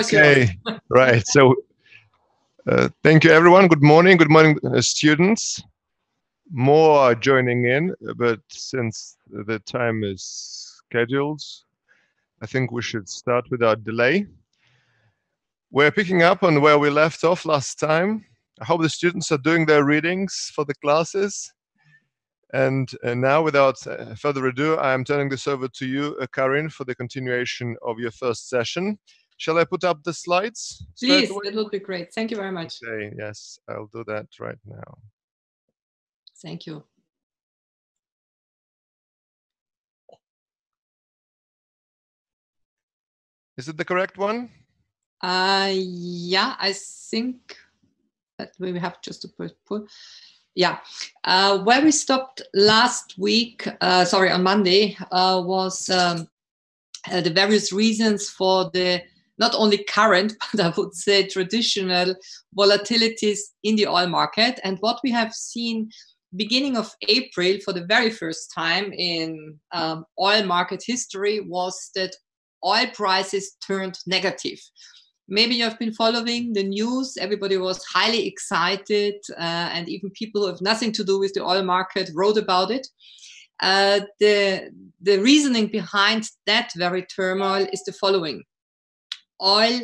floor is yours. Right. So thank you, everyone. Good morning, students. More are joining in, but since the time is scheduled, I think we should start without delay. We're picking up on where we left off last time. I hope the students are doing their readings for the classes. And now, without further ado, I am turning this over to you, Karin, for the continuation of your first session. Shall I put up the slides? Please, that would be great. Thank you very much. Okay, yes, I'll do that right now. Thank you. Is it the correct one? Yeah, I think that we have just to put. Yeah, where we stopped last week, on Monday, was the various reasons for the not only current, but I would say traditional volatilities in the oil market. And what we have seen beginning of April for the very first time in oil market history was that oil prices turned negative. Maybe you have been following the news. Everybody was highly excited, and even people who have nothing to do with the oil market wrote about it. The reasoning behind that very turmoil is the following. Oil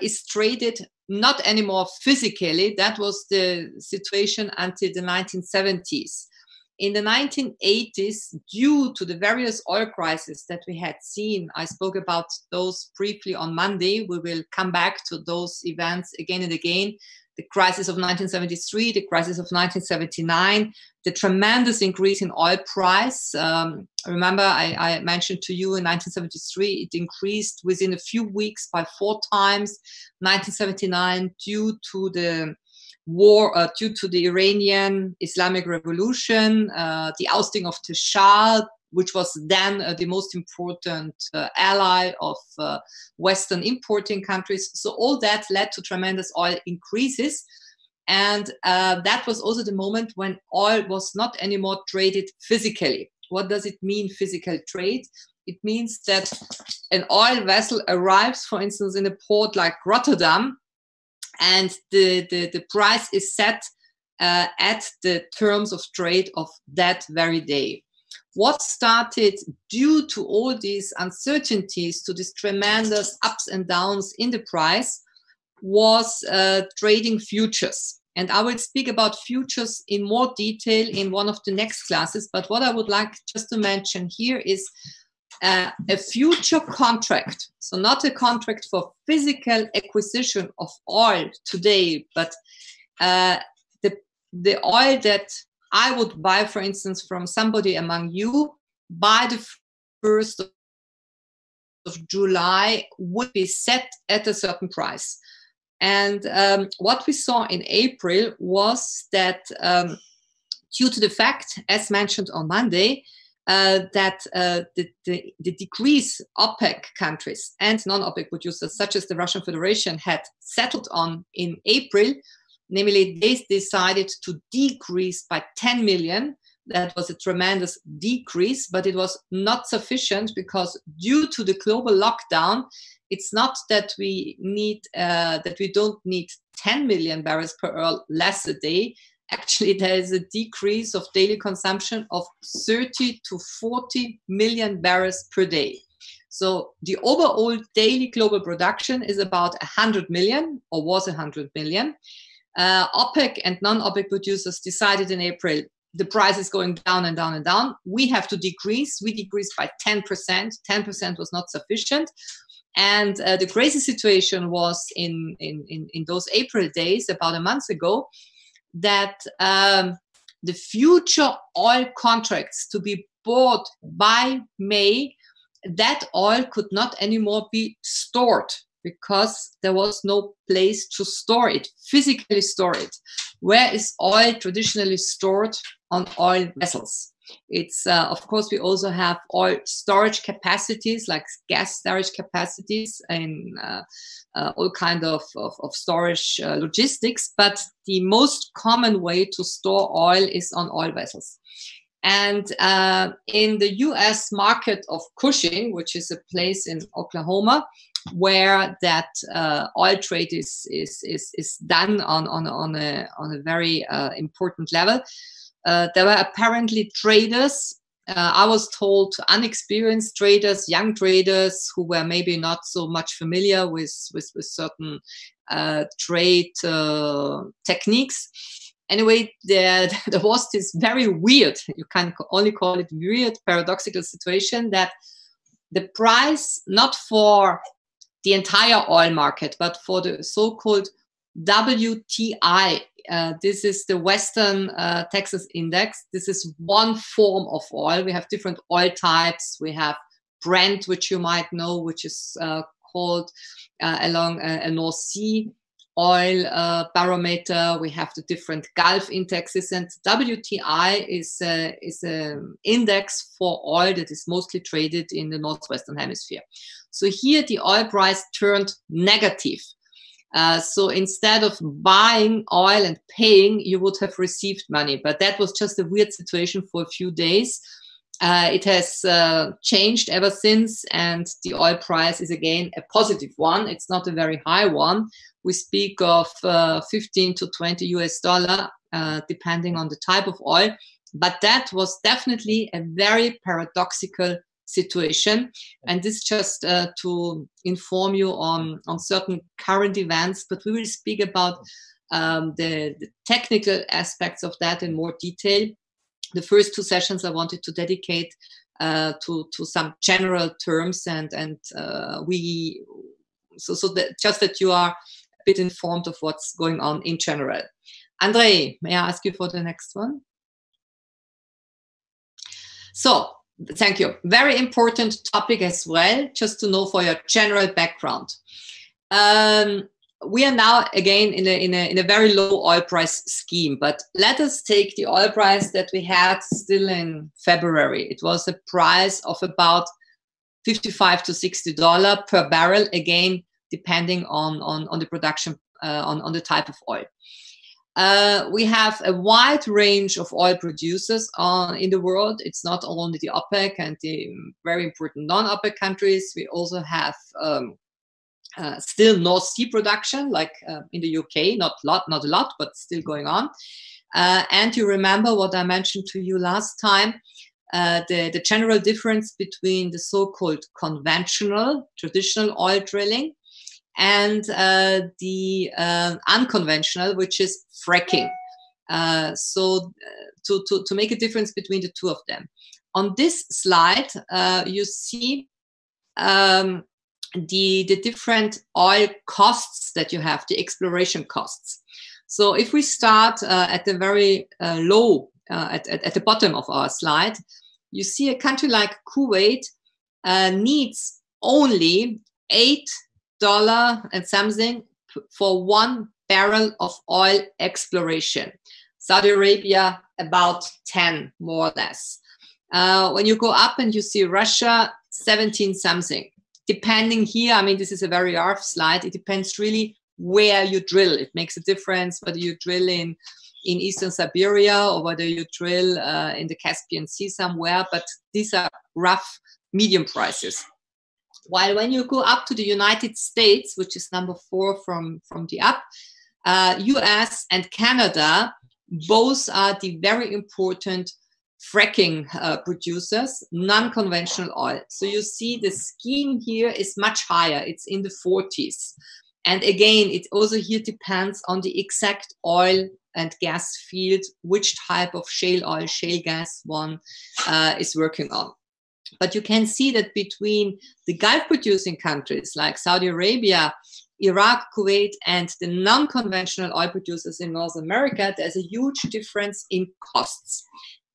is traded not anymore physically. That was the situation until the 1970s. In the 1980s, due to the various oil crises that we had seen, I spoke about those briefly on Monday. We will come back to those events again and again. The crisis of 1973, the crisis of 1979, the tremendous increase in oil price. Remember, I mentioned to you in 1973, it increased within a few weeks by 4 times. 1979, due to the war, due to the Iranian Islamic Revolution, the ousting of the Shah, which was then the most important ally of Western importing countries. So all that led to tremendous oil increases. And that was also the moment when oil was not anymore traded physically. What does it mean, physical trade? It means that an oil vessel arrives, for instance, in a port like Rotterdam, and the price is set at the terms of trade of that very day. What started due to all these uncertainties, to these tremendous ups and downs in the price, was trading futures. And I will speak about futures in more detail in one of the next classes. But what I would like just to mention here is a future contract. So not a contract for physical acquisition of oil today, but the oil that I would buy, for instance, from somebody among you by the 1st of July would be set at a certain price. And what we saw in April was that due to the fact, as mentioned on Monday, that the decrease OPEC countries and non-OPEC producers, such as the Russian Federation, had settled on in April, namely they decided to decrease by 10 million. That was a tremendous decrease, but it was not sufficient because due to the global lockdown, it's not that we don't need 10 million barrels per oil less a day. Actually, there is a decrease of daily consumption of 30 to 40 million barrels per day. So the overall daily global production is about 100 million, or was 100 million. OPEC and non-OPEC producers decided in April, the price is going down and down and down. We have to decrease. We decreased by 10%. 10% was not sufficient. And the crazy situation was in those April days, about a month ago, that the future oil contracts to be bought by May, that oil could not anymore be stored because there was no place to store it, physically store it. Where is oil traditionally stored? On oil vessels. It's, of course, we also have oil storage capacities, like gas storage capacities in all kind of storage logistics, but the most common way to store oil is on oil vessels. And in the US market of Cushing, which is a place in Oklahoma, where that oil trade is done on a very important level, there were apparently traders. I was told unexperienced traders, young traders who were maybe not so much familiar with certain trade techniques. Anyway, there was this very weird, you can only call it weird, paradoxical situation that the price, not for the entire oil market, but for the so-called WTI, this is the Western Texas Index. This is one form of oil. We have different oil types. We have Brent, which you might know, which is called along a North Sea oil barometer. We have the different Gulf indexes, and WTI is an index for oil that is mostly traded in the Northwestern Hemisphere. So here the oil price turned negative. So instead of buying oil and paying, you would have received money. But that was just a weird situation for a few days. It has changed ever since, and the oil price is again a positive one. It's not a very high one. We speak of 15 to 20 US dollar, depending on the type of oil. But that was definitely a very paradoxical situation. And this just to inform you on certain current events, but we will speak about the technical aspects of that in more detail. The first two sessions I wanted to dedicate to some general terms, and just that you are a bit informed of what's going on in general. Andre, may I ask you for the next one? So, thank you. Very important topic as well, just to know for your general background. We are now again in a very low oil price scheme, but let us take the oil price that we had still in February. It was a price of about $55 to $60 per barrel, again, depending on the production, on the type of oil. We have a wide range of oil producers in the world. It's not only the OPEC and the very important non-OPEC countries. We also have still North Sea production, like in the UK, not a lot, but still going on. And you remember what I mentioned to you last time, the general difference between the so-called conventional, traditional oil drilling and the unconventional, which is fracking. So to make a difference between the two of them. On this slide, you see the different oil costs that you have, the exploration costs. So if we start at the very low, at the bottom of our slide, you see a country like Kuwait needs only $8 and something for 1 barrel of oil exploration. Saudi Arabia, about 10, more or less. When you go up and you see Russia, 17 something. Depending here, I mean, this is a very rough slide. It depends really where you drill. It makes a difference whether you drill in Eastern Siberia or whether you drill in the Caspian Sea somewhere, but these are rough medium prices. While when you go up to the United States, which is number 4 from the up, US and Canada, both are the very important fracking producers, non-conventional oil. So you see the scheme here is much higher. It's in the 40s. And again, it also here depends on the exact oil and gas field, which type of shale oil, shale gas one is working on. But you can see that between the Gulf producing countries like Saudi Arabia, Iraq, Kuwait, and the non-conventional oil producers in North America, there's a huge difference in costs.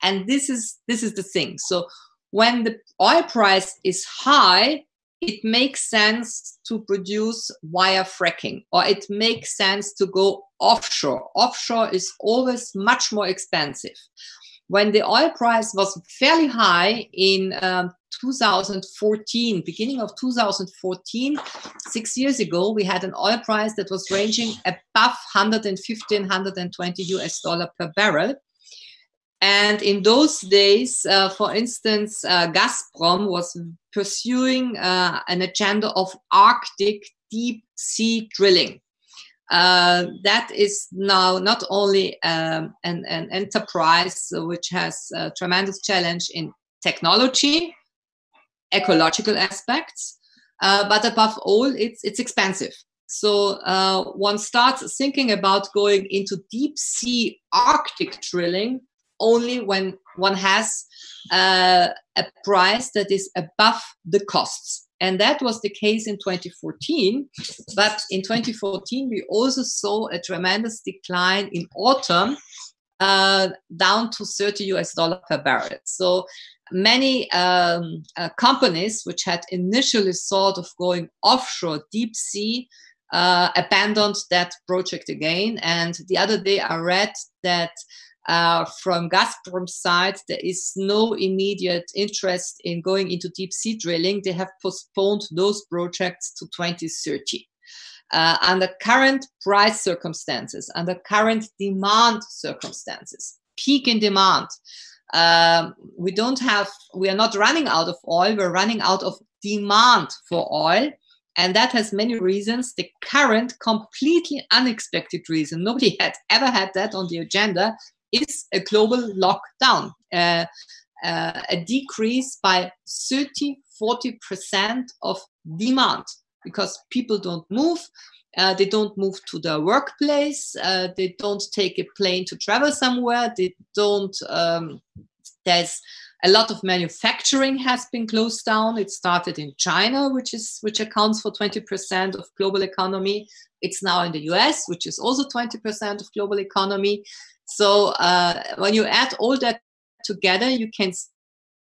And this is the thing. So when the oil price is high, it makes sense to produce via fracking, or it makes sense to go offshore. Offshore is always much more expensive. When the oil price was fairly high in 2014, beginning of 2014, 6 years ago, we had an oil price that was ranging above 115, 120 US dollar per barrel. And in those days, for instance, Gazprom was pursuing an agenda of Arctic deep sea drilling. That is now not only an enterprise which has a tremendous challenge in technology, ecological aspects, but above all, it's expensive. So one starts thinking about going into deep sea Arctic drilling only when one has a price that is above the costs. And that was the case in 2014. But in 2014, we also saw a tremendous decline in autumn, down to $30 per barrel. So many companies which had initially thought of going offshore deep sea abandoned that project again. And the other day I read that from Gazprom's side, there is no immediate interest in going into deep sea drilling. They have postponed those projects to 2030. Under current price circumstances, under current demand circumstances, peak in demand, we are not running out of oil, we're running out of demand for oil. And that has many reasons. The current completely unexpected reason, nobody had ever had that on the agenda, is a global lockdown, a decrease by 30-40% of demand, because people don't move. They don't move to their workplace. They don't take a plane to travel somewhere. They don't. There's a lot of manufacturing has been closed down. It started in China, which accounts for 20% of global economy. It's now in the US, which is also 20% of global economy. So when you add all that together, you can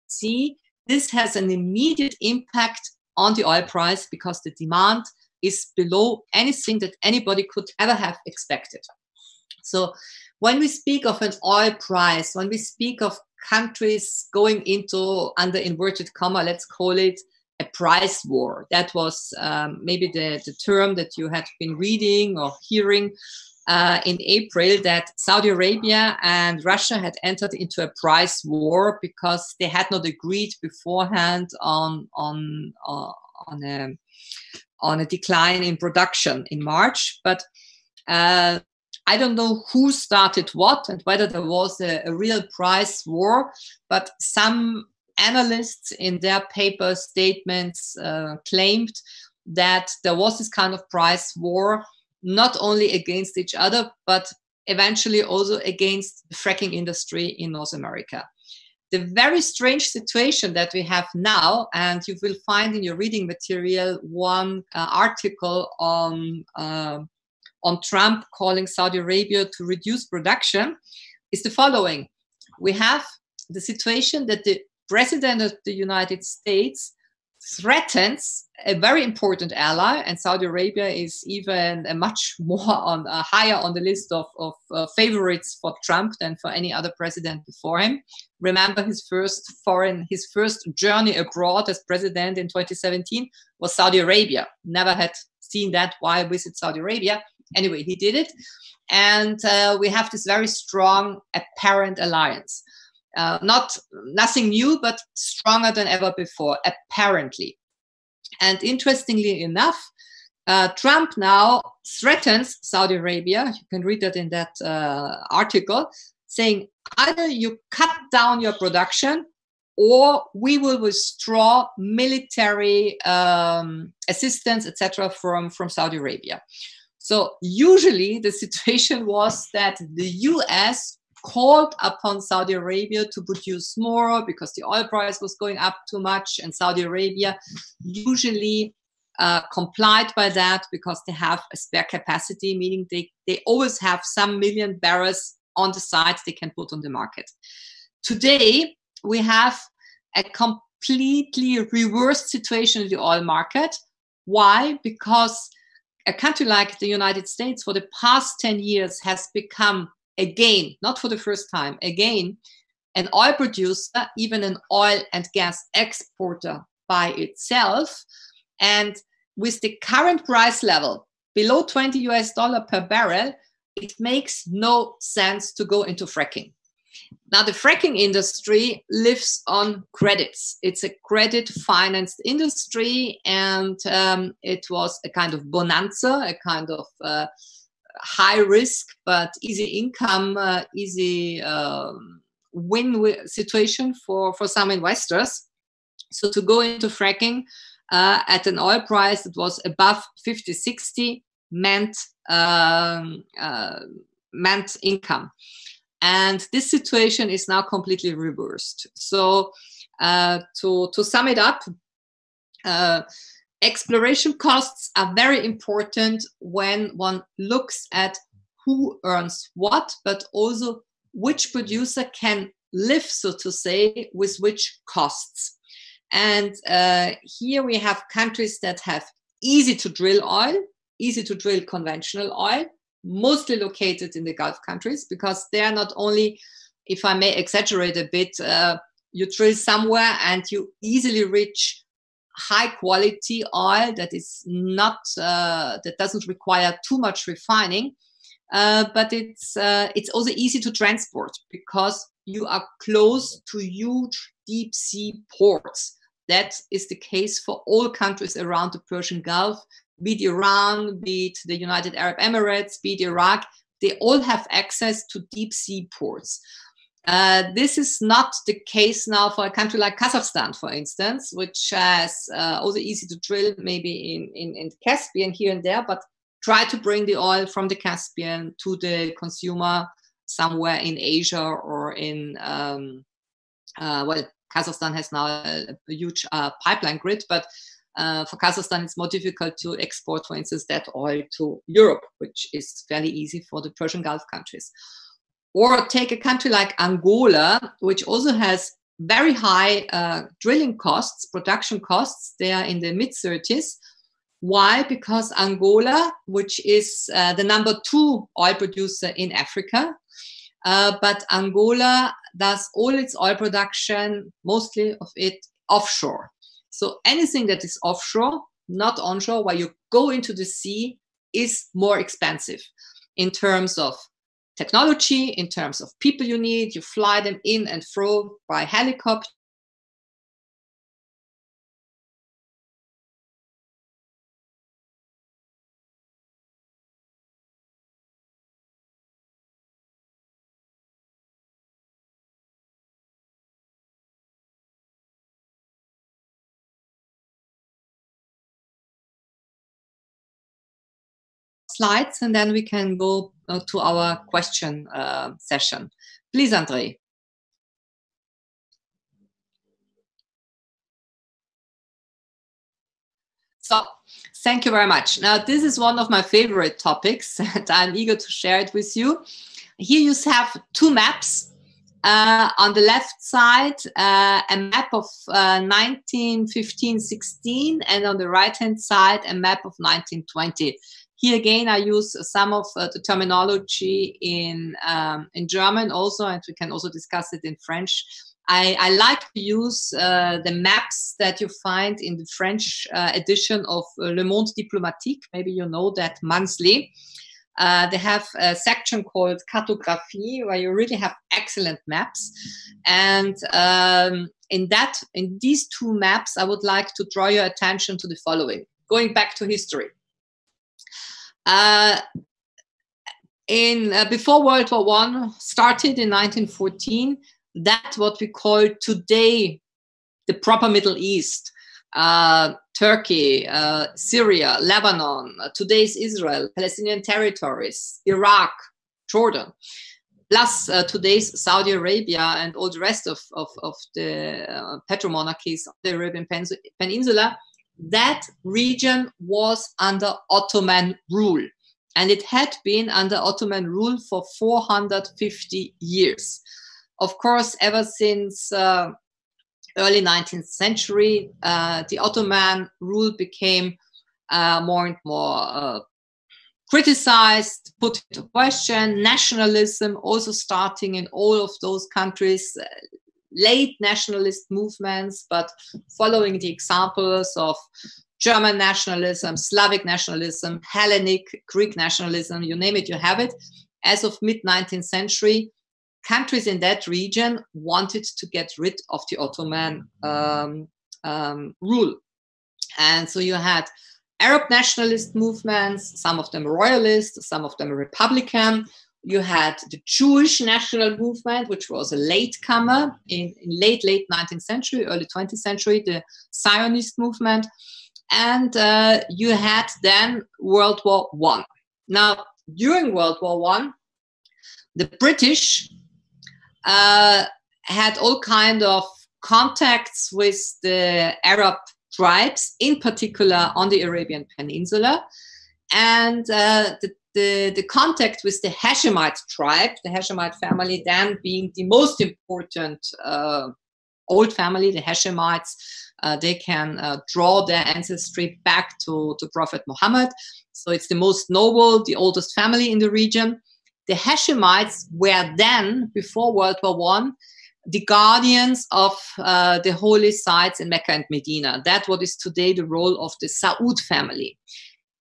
see this has an immediate impact on the oil price, because the demand is below anything that anybody could ever have expected. So when we speak of an oil price, when we speak of countries going into, under inverted comma, let's call it a price war. That was maybe the term that you had been reading or hearing in April, that Saudi Arabia and Russia had entered into a price war because they had not agreed beforehand on a decline in production in March. But I don't know who started what and whether there was a real price war, but some analysts in their paper statements claimed that there was this kind of price war, not only against each other, but eventually also against the fracking industry in North America. The very strange situation that we have now, and you will find in your reading material one article on Trump calling Saudi Arabia to reduce production, is the following. We have the situation that the President of the United States threatens a very important ally, and Saudi Arabia is even a much more higher on the list of favorites for Trump than for any other president before him. Remember, his first journey abroad as president in 2017 was Saudi Arabia. Never had seen that. Why visit Saudi Arabia? Anyway, he did it, and we have this very strong apparent alliance. Nothing new, but stronger than ever before, apparently. And interestingly enough, Trump now threatens Saudi Arabia. You can read that in that article, saying either you cut down your production or we will withdraw military assistance, etc., from Saudi Arabia. So usually the situation was that the US called upon Saudi Arabia to produce more because the oil price was going up too much, and Saudi Arabia usually complied by that because they have a spare capacity, meaning they always have some million barrels on the side they can put on the market. Today, we have a completely reversed situation in the oil market. Why? Because a country like the United States for the past 10 years has become, again, not for the first time, again, an oil producer, even an oil and gas exporter by itself. And with the current price level below $20 per barrel, it makes no sense to go into fracking. Now, the fracking industry lives on credits. It's a credit-financed industry, and it was a kind of bonanza, a kind of high risk but easy income, easy win situation for some investors. So to go into fracking at an oil price that was above 50, 60 meant income. And this situation is now completely reversed. So to sum it up, exploration costs are very important when one looks at who earns what, but also which producer can live, so to say, with which costs. And here we have countries that have easy to drill oil, easy to drill conventional oil, mostly located in the Gulf countries, because they are not only, if I may exaggerate a bit, you drill somewhere and you easily reach high quality oil that is not, that doesn't require too much refining, but it's also easy to transport because you are close to huge deep sea ports. That is the case for all countries around the Persian Gulf, be it Iran, be it the United Arab Emirates, be it Iraq. They all have access to deep sea ports. This is not the case now for a country like Kazakhstan, for instance, which has also easy to drill, maybe in Caspian here and there, but try to bring the oil from the Caspian to the consumer somewhere in Asia or in, well, Kazakhstan has now a huge pipeline grid, but for Kazakhstan, it's more difficult to export, for instance, that oil to Europe, which is fairly easy for the Persian Gulf countries. Or take a country like Angola, which also has very high drilling costs, production costs. They are in the mid-30s. Why? Because Angola, which is the #2 oil producer in Africa, but Angola does all its oil production, mostly of it, offshore. So anything that is offshore, not onshore, where you go into the sea, is more expensive in terms of technology, in terms of people you need. You fly them in and fro by helicopter. Slides, and then we can go to our question session. Please, André. So, thank you very much. Now, this is one of my favorite topics, and I'm eager to share it with you. Here you have two maps. On the left side, a map of 1915-16, and on the right-hand side, a map of 1920. Here again, I use some of the terminology in German also, and we can also discuss it in French. I like to use the maps that you find in the French edition of Le Monde Diplomatique. Maybe you know that monthly. They have a section called Cartographie, where you really have excellent maps. And in these two maps, I would like to draw your attention to the following. Going back to history. Before World War I started in 1914, that's what we call today the proper Middle East. Turkey, Syria, Lebanon, today's Israel, Palestinian territories, Iraq, Jordan, plus today's Saudi Arabia and all the rest of the petromonarchies of the Arabian Peninsula. That region was under Ottoman rule, and it had been under Ottoman rule for 450 years. Of course, ever since early 19th century, the Ottoman rule became more and more criticized, put into question. Nationalism also starting in all of those countries, late nationalist movements, but following the examples of German nationalism, Slavic nationalism, Hellenic, Greek nationalism, you name it, you have it. As of mid-19th century, countries in that region wanted to get rid of the Ottoman rule. And so you had Arab nationalist movements, some of them royalist, some of them Republican. You had the Jewish national movement, which was a latecomer in late 19th century, early 20th century, the Zionist movement. And you had then World War I. Now, during World War I, the British had all kind of contacts with the Arab tribes, in particular on the Arabian Peninsula. And the contact with the Hashemite tribe, the Hashemite family then being the most important old family, the Hashemites, they can draw their ancestry back to Prophet Muhammad. So it's the most noble, the oldest family in the region. The Hashemites were then, before World War I, the guardians of the holy sites in Mecca and Medina. That's what is today the role of the Saud family.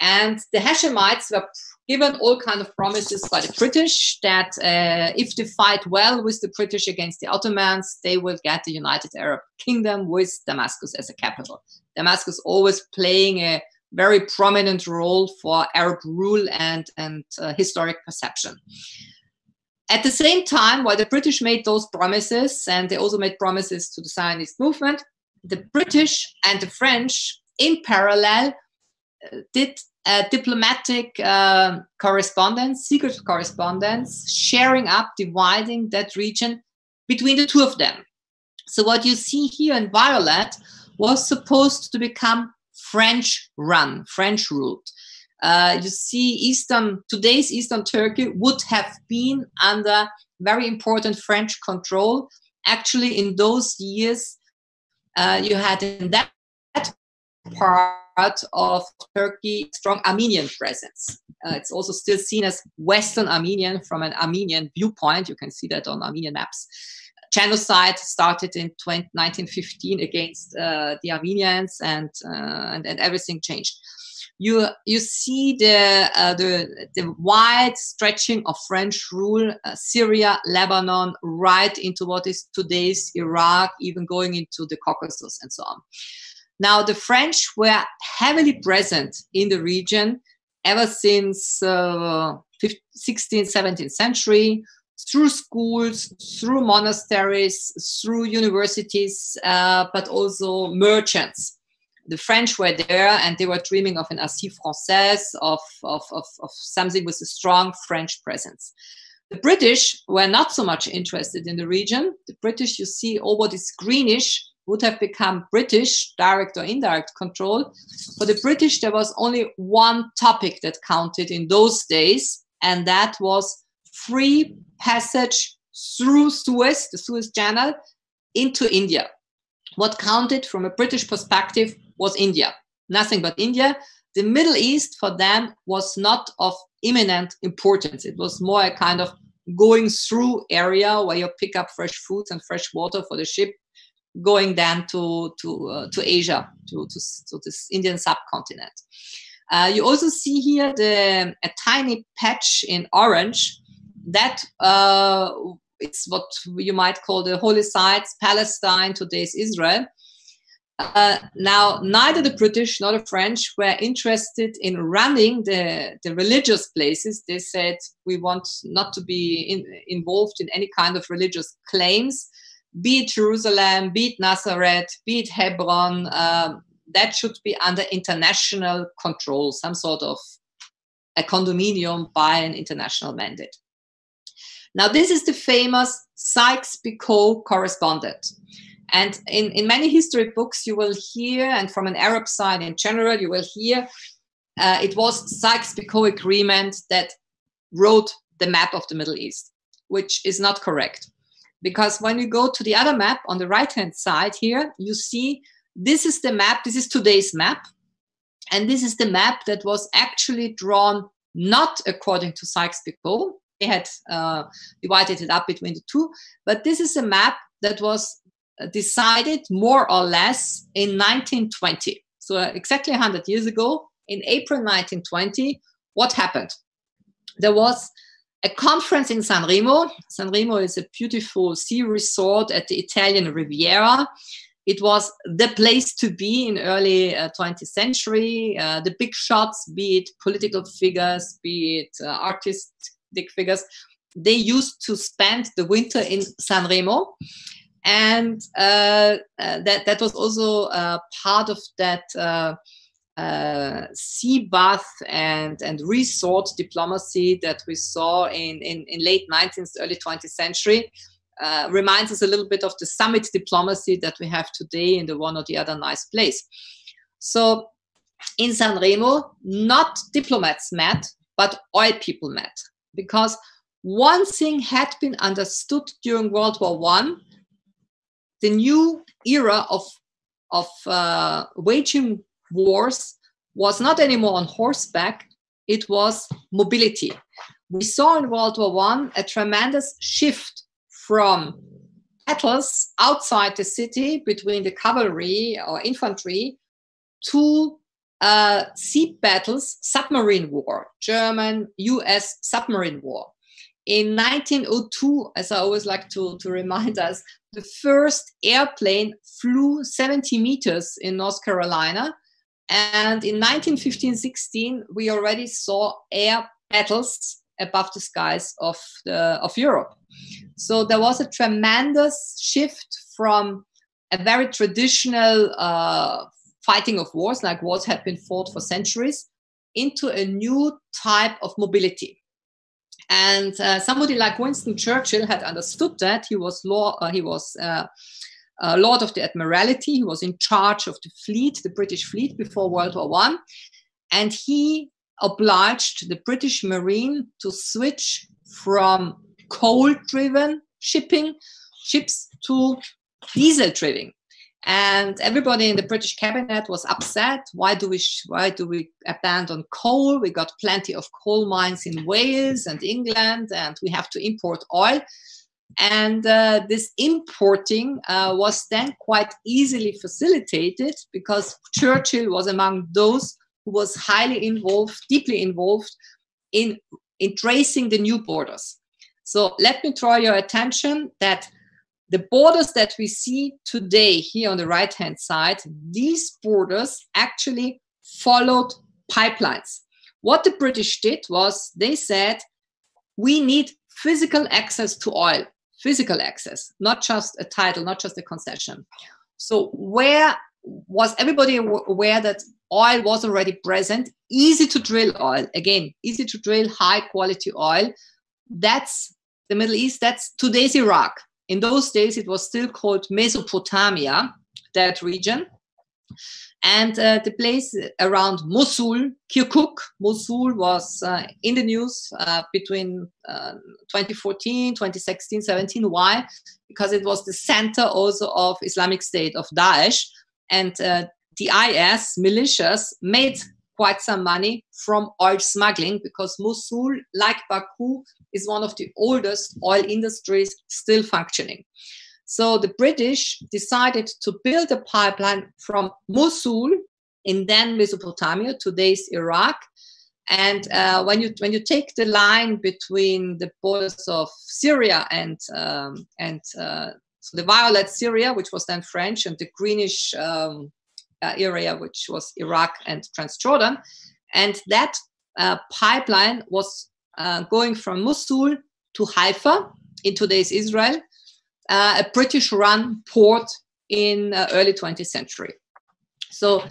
And the Hashemites were given all kinds of promises by the British that if they fight well with the British against the Ottomans, they will get the United Arab Kingdom with Damascus as a capital. Damascus always playing a very prominent role for Arab rule and historic perception. At the same time, while the British made those promises, and they also made promises to the Zionist movement, the British and the French, in parallel, did diplomatic correspondence, secret correspondence, sharing up, dividing that region between the two of them. So what you see here in violet was supposed to become French-run, French-ruled. You see Eastham, today's Eastern Turkey would have been under very important French control. Actually, in those years, you had in that part of Turkey strong Armenian presence. It's also still seen as Western Armenian from an Armenian viewpoint. You can see that on Armenian maps. Genocide started in 1915 against the Armenians, and everything changed. You see the wide stretching of French rule, Syria, Lebanon, right into what is today's Iraq, even going into the Caucasus and so on. Now, the French were heavily present in the region ever since 16th, 17th century, through schools, through monasteries, through universities, but also merchants. The French were there, and they were dreaming of an Asie Française, of something with a strong French presence. The British were not so much interested in the region. The British, you see, all what is greenish would have become British, direct or indirect control. For the British, there was only one topic that counted in those days, and that was free passage through Suez, the Suez Channel, into India. What counted from a British perspective was India, nothing but India. The Middle East for them was not of imminent importance. It was more a kind of going through area where you pick up fresh foods and fresh water for the ship, going then to Asia, to this Indian subcontinent. You also see here a tiny patch in orange. That it's what you might call the holy sites, Palestine, today's Israel. Now, neither the British nor the French were interested in running the religious places. They said, we want not to be involved in any kind of religious claims, be it Jerusalem, be it Nazareth, be it Hebron. That should be under international control, some sort of a condominium by an international mandate. Now, this is the famous Sykes-Picot correspondent. And in many history books, you will hear, and from an Arab side in general, you will hear, it was Sykes-Picot agreement that wrote the map of the Middle East, which is not correct. Because when you go to the other map on the right-hand side here, you see this is the map, this is today's map. And this is the map that was actually drawn not according to Sykes-Picot. They had divided it up between the two. But this is a map that was decided more or less in 1920. So exactly 100 years ago, in April 1920, what happened? There was a conference in San Remo. San Remo is a beautiful sea resort at the Italian Riviera. It was the place to be in early 20th century. The big shots, be it political figures, be it artistic figures, they used to spend the winter in San Remo. And that was also part of that sea bath and resort diplomacy that we saw in late 19th, early 20th century. Reminds us a little bit of the summit diplomacy that we have today in the one or the other nice place. So in San Remo, not diplomats met, but oil people met. Because one thing had been understood during World War I, the new era of waging wars was not anymore on horseback, it was mobility. We saw in World War I a tremendous shift from battles outside the city between the cavalry or infantry to sea battles, submarine war, German, US submarine war. In 1902, as I always like to remind us, the first airplane flew 70 meters in North Carolina. And in 1915-16, we already saw air battles above the skies of Europe. So there was a tremendous shift from a very traditional fighting of wars, like wars had been fought for centuries, into a new type of mobility. And somebody like Winston Churchill had understood that. He was Lord of the Admiralty. He was in charge of the fleet, the British fleet, before World War I. And he obliged the British Marine to switch from coal-driven ships to diesel-driven. And everybody in the British cabinet was upset. Why do we abandon coal? We got plenty of coal mines in Wales and England, and we have to import oil. And this importing was then quite easily facilitated because Churchill was among those who was highly involved, deeply involved in tracing the new borders. So let me draw your attention that the borders that we see today here on the right-hand side, these borders actually followed pipelines. What the British did was they said, we need physical access to oil, physical access, not just a title, not just a concession. So where was everybody aware that oil was already present, easy to drill oil, again, easy to drill high quality oil. That's the Middle East, that's today's Iraq. In those days, it was still called Mesopotamia, that region. And the place around Mosul, Kirkuk, Mosul was in the news between 2014, 2016, 17. Why? Because it was the center also of Islamic State, of Daesh. And the IS militias made quite some money from oil smuggling because Mosul, like Baku, is one of the oldest oil industries still functioning. So the British decided to build a pipeline from Mosul in then Mesopotamia, today's Iraq. And when you take the line between the borders of Syria and so the violet Syria, which was then French, and the greenish area, which was Iraq and Transjordan, and that pipeline was going from Mosul to Haifa in today's Israel, a British-run port in early 20th century. So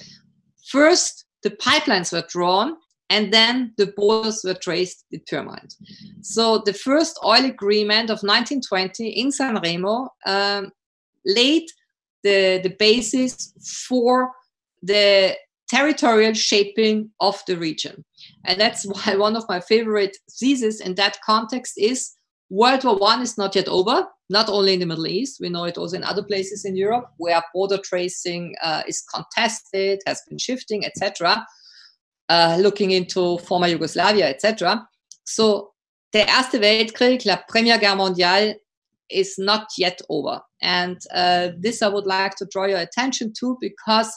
first, the pipelines were drawn, and then the borders were traced, determined. So the first oil agreement of 1920 in San Remo laid the basis for the territorial shaping of the region. And that's why one of my favorite theses in that context is World War I is not yet over, not only in the Middle East. We know it also in other places in Europe where border tracing is contested, has been shifting, etc., looking into former Yugoslavia, etc. So der Erste Weltkrieg, la Première Guerre mondiale, is not yet over. And this I would like to draw your attention to because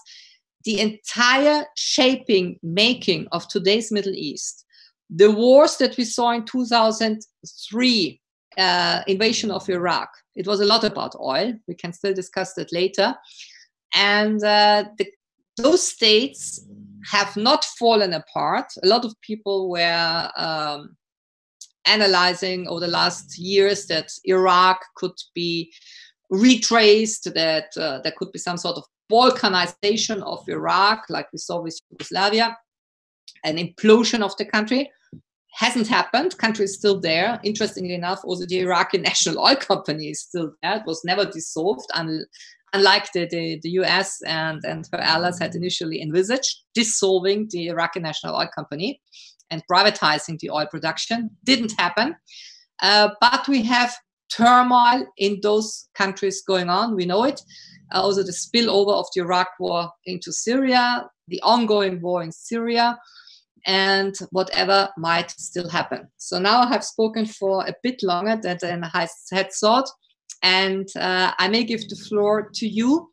the entire shaping, making of today's Middle East The wars that we saw in 2003, invasion of Iraq, it was a lot about oil. We can still discuss that later. And those states have not fallen apart. A lot of people were analyzing over the last years that Iraq could be retraced, that there could be some sort of balkanization of Iraq, like we saw with Yugoslavia, an implosion of the country. Hasn't happened. Country is still there. Interestingly enough, also the Iraqi National Oil Company is still there. It was never dissolved, unlike the US and her allies had initially envisaged, dissolving the Iraqi National Oil Company and privatizing the oil production. Didn't happen. But we have turmoil in those countries going on. We know it. Also the spillover of the Iraq war into Syria, the ongoing war in Syria, and whatever might still happen. So now I have spoken for a bit longer than I had thought, and I may give the floor to you,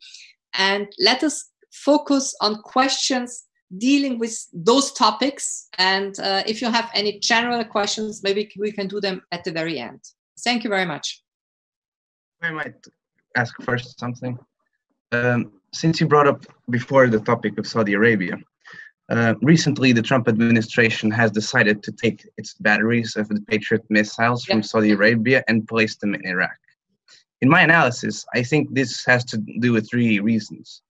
and let us focus on questions dealing with those topics. And if you have any general questions, maybe we can do them at the very end. Thank you very much. I might ask first something. Since you brought up before the topic of Saudi Arabia, recently the Trump administration has decided to take its batteries of the Patriot missiles from Saudi Arabia and place them in Iraq. In my analysis, I think this has to do with three reasons.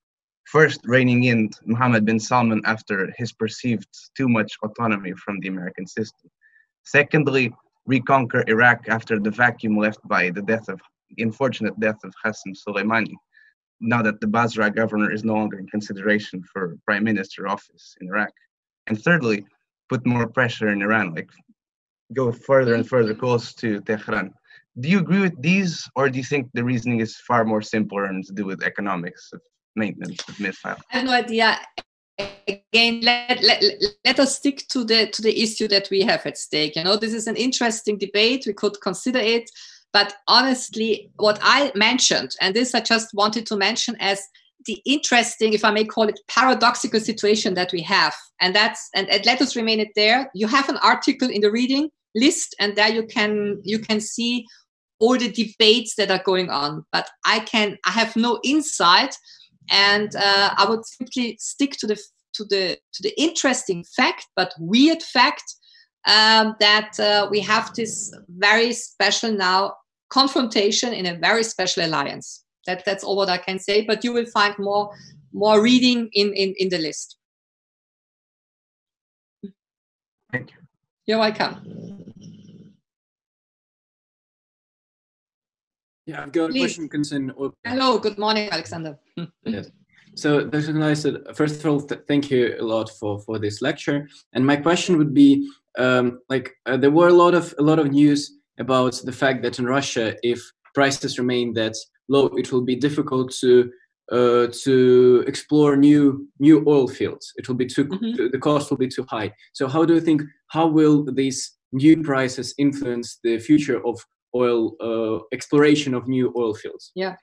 First, reining in Mohammed bin Salman after his perceived too much autonomy from the American system. Secondly, reconquer Iraq after the vacuum left by the unfortunate death of Qasem Soleimani, now that the Basra governor is no longer in consideration for prime minister office in Iraq. And thirdly, put more pressure in Iran, like go further and further close to Tehran. Do you agree with these, or do you think the reasoning is far more simpler and to do with economics of maintenance of missiles? I have no idea. Again, let us stick to the issue that we have at stake. You know, this is an interesting debate. We could consider it. But honestly, what I mentioned, and this I just wanted to mention as the interesting, if I may call it, paradoxical situation that we have. And let us remain it there. You have an article in the reading list, and there you can see all the debates that are going on. But I have no insight, and I would simply stick to the interesting fact, but weird fact, that we have this very special now confrontation in a very special alliance. That's all what I can say, but you will find more reading in the list. Thank you. You're welcome. Yeah, I've got a question concerning oil. Hello, good morning, Alexander. Yes. So Dr. Kneissl, first of all, thank you a lot for this lecture. And my question would be, there were a lot of news about the fact that in Russia, if prices remain that low, it will be difficult to explore new oil fields. It will be the cost will be too high. So how do you think, how will these new prices influence the future of oil exploration of new oil fields? Yeah.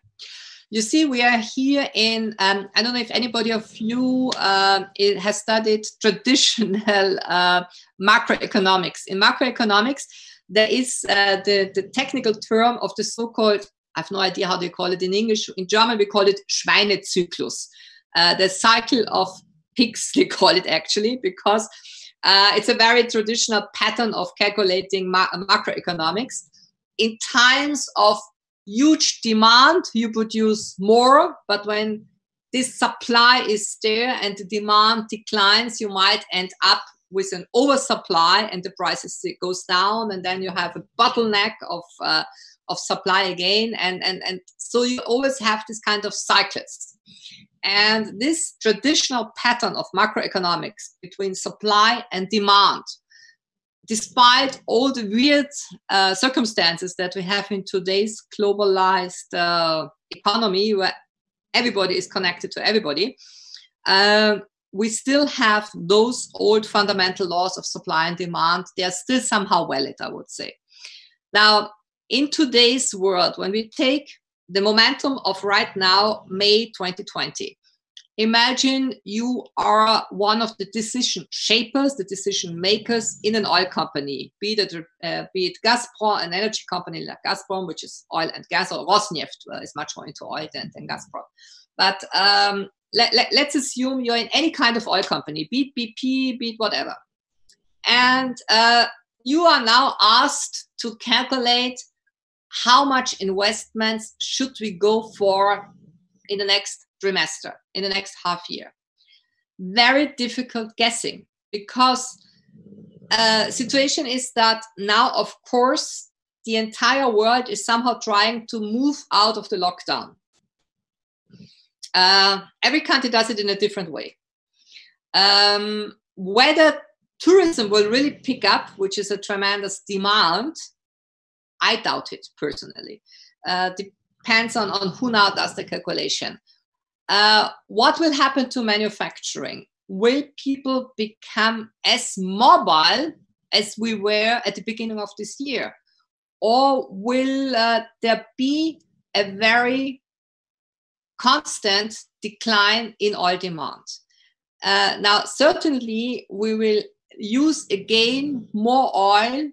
You see, we are here in, I don't know if anybody of you has studied traditional macroeconomics. In macroeconomics, there is the technical term of the so-called, I have no idea how they call it in English. In German, we call it Schweinezyklus, the cycle of pigs, they call it actually, because it's a very traditional pattern of calculating macroeconomics. In times of huge demand, you produce more, but when this supply is there and the demand declines, you might end up with an oversupply and the prices goes down, and then you have a bottleneck of supply again, and so you always have this kind of cycles. And this traditional pattern of macroeconomics between supply and demand, despite all the weird circumstances that we have in today's globalized economy, where everybody is connected to everybody, we still have those old fundamental laws of supply and demand. They are still somehow valid, I would say. Now, in today's world, when we take the momentum of right now, May 2020, Imagine you are one of the decision shapers, the decision makers in an oil company, be it Gazprom, an energy company like Gazprom, which is oil and gas, or Rosneft is much more into oil than Gazprom. But let's assume you're in any kind of oil company, be it BP, be it whatever. And you are now asked to calculate how much investments should we go for in the next trimester, in the next half year. Very difficult guessing, because situation is that now, of course, the entire world is somehow trying to move out of the lockdown. Every country does it in a different way. Whether tourism will really pick up, which is a tremendous demand, I doubt it personally. Depends on who now does the calculation. What will happen to manufacturing? Will people become as mobile as we were at the beginning of this year? Or will there be a very constant decline in oil demand? Now, certainly, we will use again more oil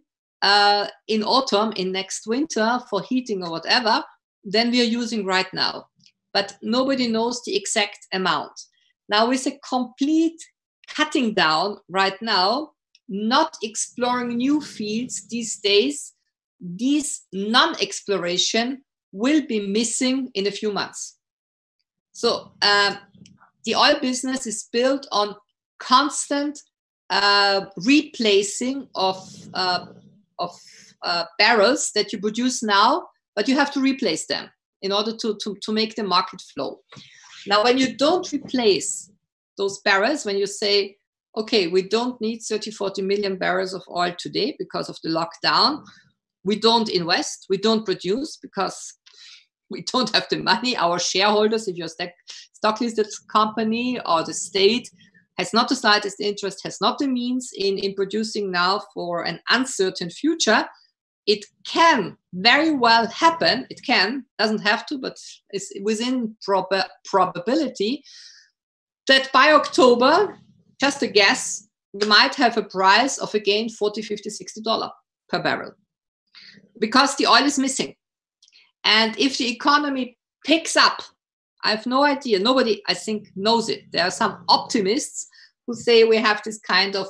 in autumn, in next winter for heating or whatever, than we are using right now. But nobody knows the exact amount. Now, with a complete cutting down right now, not exploring new fields these days, this non-exploration will be missing in a few months. So the oil business is built on constant replacing of barrels that you produce now, but you have to replace them in order to make the market flow. Now, when you don't replace those barrels, when you say, okay, we don't need 30, 40 million barrels of oil today because of the lockdown, we don't invest, we don't produce because we don't have the money. Our shareholders, if you're a stock listed company or the state, has not the slightest interest, has not the means in producing now for an uncertain future. It can very well happen. It can, doesn't have to, but it's within probability that by October, just a guess, we might have a price of again $40, $50, $60 per barrel because the oil is missing. And if the economy picks up, I have no idea. Nobody, I think, knows it. There are some optimists who say we have this kind of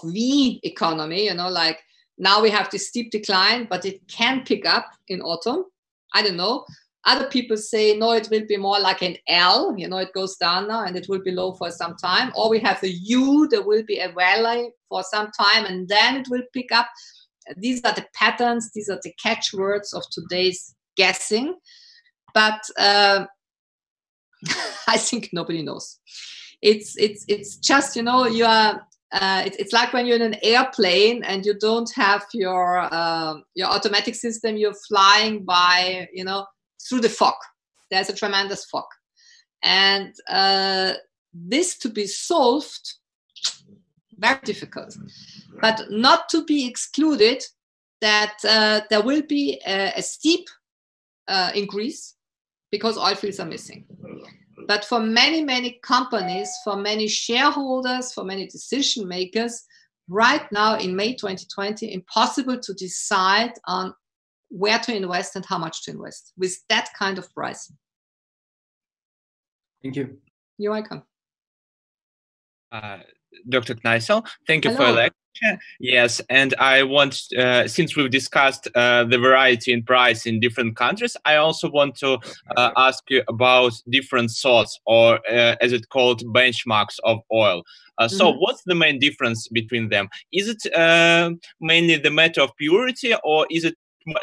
V economy, like now we have this steep decline, but it can pick up in autumn. I don't know. Other people say, no, it will be more like an L, it goes down now and it will be low for some time. Or we have a U, there will be a valley for some time and then it will pick up. These are the patterns, these are the catchwords of today's guessing. But I think nobody knows. It's just, you are, it's like when you're in an airplane and you don't have your automatic system, you're flying by, through the fog. There's a tremendous fog. And this to be solved, very difficult. But not to be excluded that there will be a steep increase because oil fields are missing. But for many, many companies, for many shareholders, for many decision makers, right now in May 2020, impossible to decide on where to invest and how much to invest with that kind of price. Thank you. You're welcome. Dr. Kneissl, thank you Hello. for the lecture. Yes, and I want, since we've discussed the variety in price in different countries, I also want to ask you about different sorts, or as it's called, benchmarks of oil. So what's the main difference between them? Is it mainly the matter of purity, or is it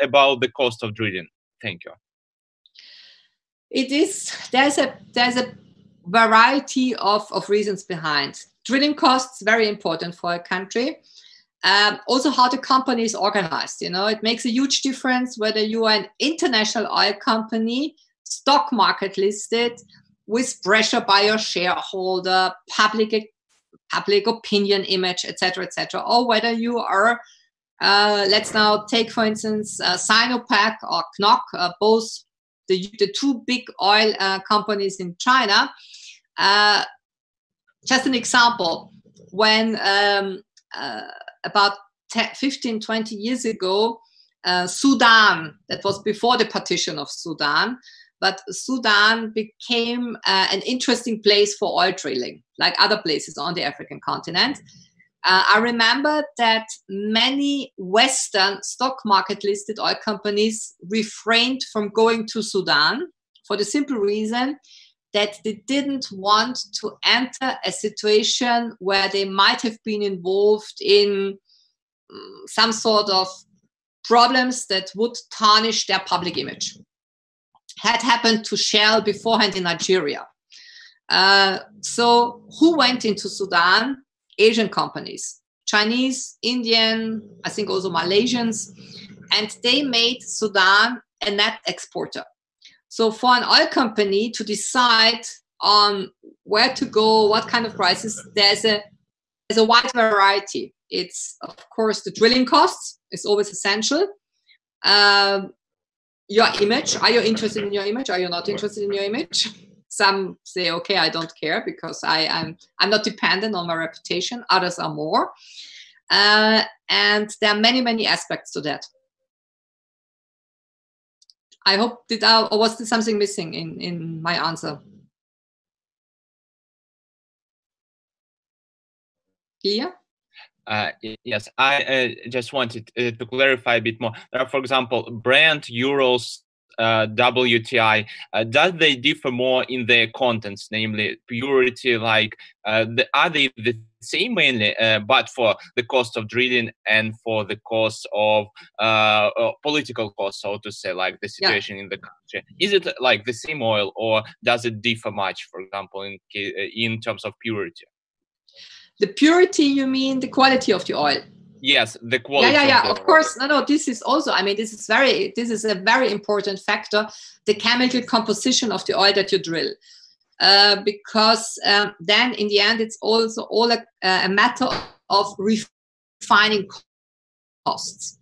about the cost of drilling? Thank you. It is, there's a variety of reasons behind. Drilling costs, very important for a country. Also how the company is organized. It makes a huge difference whether you are an international oil company, stock market listed, with pressure by your shareholder, public opinion image, etc., or whether you are, let's now take, for instance, Sinopec or KNOC, both the two big oil companies in China, just an example, when about 15, 20 years ago, Sudan, that was before the partition of Sudan, but Sudan became an interesting place for oil drilling, like other places on the African continent. I remember that many Western stock market listed oil companies refrained from going to Sudan for the simple reason that they didn't want to enter a situation where they might have been involved in some sort of problems that would tarnish their public image. Had happened to Shell beforehand in Nigeria. So who went into Sudan? Asian companies, Chinese, Indian, I think also Malaysians, and they made Sudan a net exporter. So for an oil company to decide on where to go, what kind of prices, there's a wide variety. It's, of course, the drilling costs is always essential. Your image, are you interested in your image? Are you not interested in your image? Some say, okay, I don't care because I'm not dependent on my reputation. Others are more. And there are many, many aspects to that. I hope, or was there something missing in my answer? Clear? Yes, I just wanted to clarify a bit more. For example, Brent, Urals, WTI, does they differ more in their contents, namely purity, like are they the same mainly, but for the cost of drilling and for the cost of political costs, so to say, like the situation in the country? Is it like the same oil, or does it differ much, for example, in terms of purity? The purity, you mean the quality of the oil? Yes, the quality. Yeah. Of course. No. This is also. I mean, this is a very important factor. The chemical composition of the oil that you drill, because then in the end, it's also all a matter of refining costs.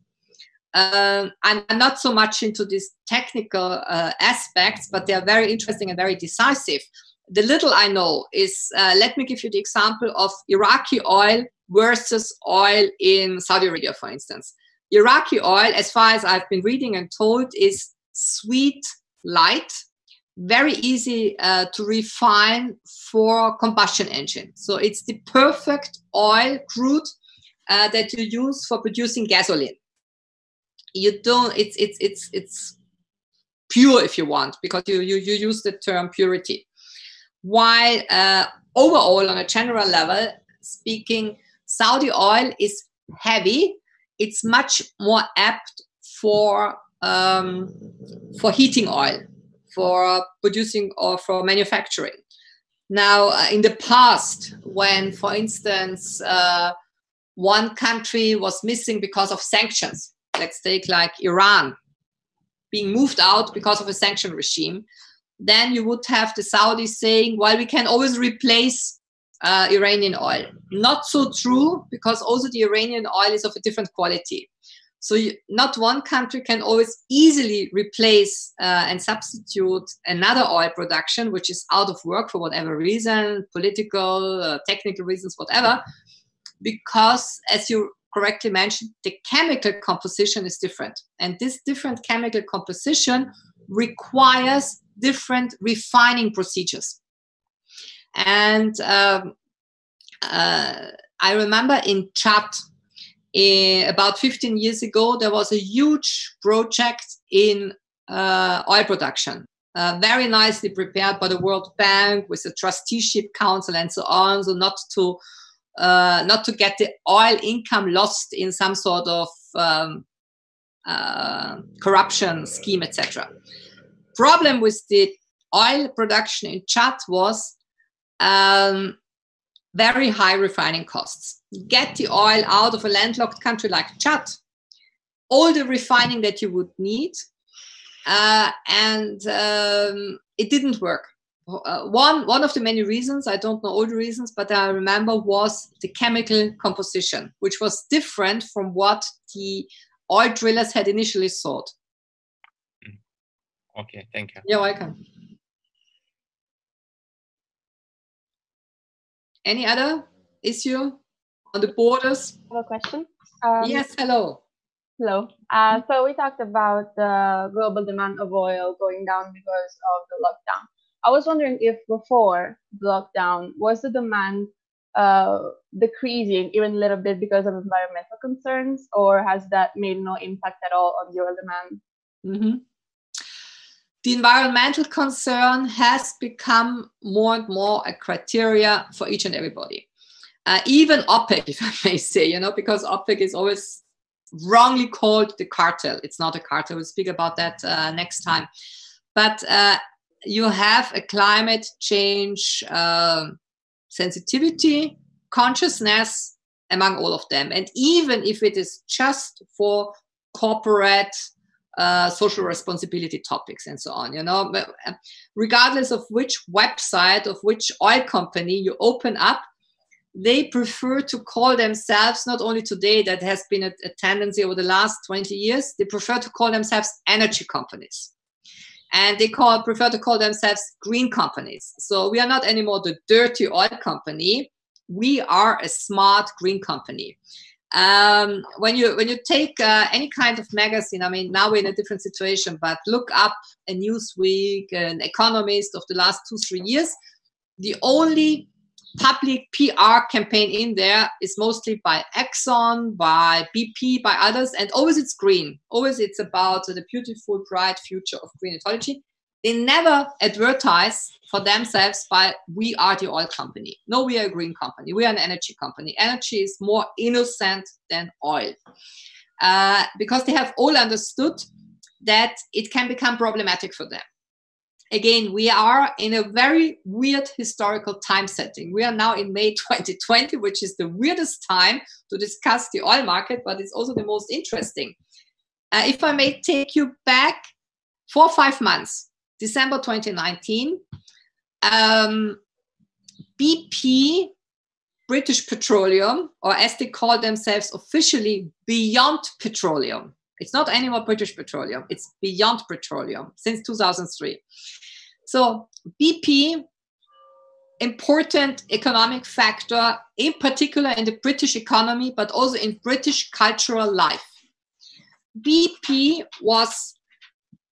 I'm not so much into these technical aspects, but they are very interesting and very decisive. The little I know is, let me give you the example of Iraqi oil versus oil in Saudi Arabia, for instance. Iraqi oil, as far as I've been reading and told, is sweet, light, very easy to refine for combustion engine. So it's the perfect oil, crude, that you use for producing gasoline. You don't, it's pure if you want, because you use the term purity. While overall, on a general level speaking, Saudi oil is heavy. It's much more apt for heating oil, for producing or for manufacturing. Now, in the past, when, for instance, one country was missing because of sanctions, let's take like Iran being moved out because of a sanction regime, then you would have the Saudis saying, well, we can always replace Iranian oil. Not so true, because also the Iranian oil is of a different quality. So not one country can always easily replace and substitute another oil production, which is out of work for whatever reason, political, technical reasons, whatever, because, as you correctly mentioned, the chemical composition is different. And this different chemical composition requires different refining procedures. And I remember in Chad, about 15 years ago, there was a huge project in oil production, very nicely prepared by the World Bank with a trusteeship council and so on, so not to get the oil income lost in some sort of corruption scheme, etc. Problem with the oil production in Chad was very high refining costs. Get the oil out of a landlocked country like Chad, all the refining that you would need, and it didn't work. One of the many reasons, I don't know all the reasons, but I remember, was the chemical composition, which was different from what the oil drillers had initially thought. Okay, thank you. You're welcome. Any other issue on the borders? I have a question. Yes, hello. Hello. So we talked about the global demand of oil going down because of the lockdown. I was wondering if before the lockdown, was the demand decreasing even a little bit because of environmental concerns, or has that made no impact at all on the oil demand? Mm-hmm. The environmental concern has become more and more a criteria for each and everybody. Even OPEC, if I may say, you know, because OPEC is always wrongly called the cartel. It's not a cartel. We'll speak about that next time. But you have a climate change sensitivity, consciousness among all of them. And even if it is just for corporate social responsibility topics and so on, you know, but regardless of which website, of which oil company you open up, they prefer to call themselves, not only today, that has been a tendency over the last 20 years, they prefer to call themselves energy companies. And they prefer to call themselves green companies. So we are not anymore the dirty oil company. We are a smart green company. When you take any kind of magazine, I mean, now we're in a different situation, but look up a Newsweek, an Economist of the last 2-3 years, the only public PR campaign in there is mostly by Exxon, by BP, by others, and always it's green. Always it's about the beautiful, bright future of green ecology. They never advertise for themselves by, we are the oil company. No, we are a green company. We are an energy company. Energy is more innocent than oil. Because they have all understood that it can become problematic for them. Again, we are in a very weird historical time setting. We are now in May 2020, which is the weirdest time to discuss the oil market, but it's also the most interesting. If I may take you back 4 or 5 months, December 2019, BP, British Petroleum, or as they call themselves officially, Beyond Petroleum. It's not anymore British Petroleum, it's Beyond Petroleum since 2003. So BP, important economic factor, in particular in the British economy, but also in British cultural life. BP was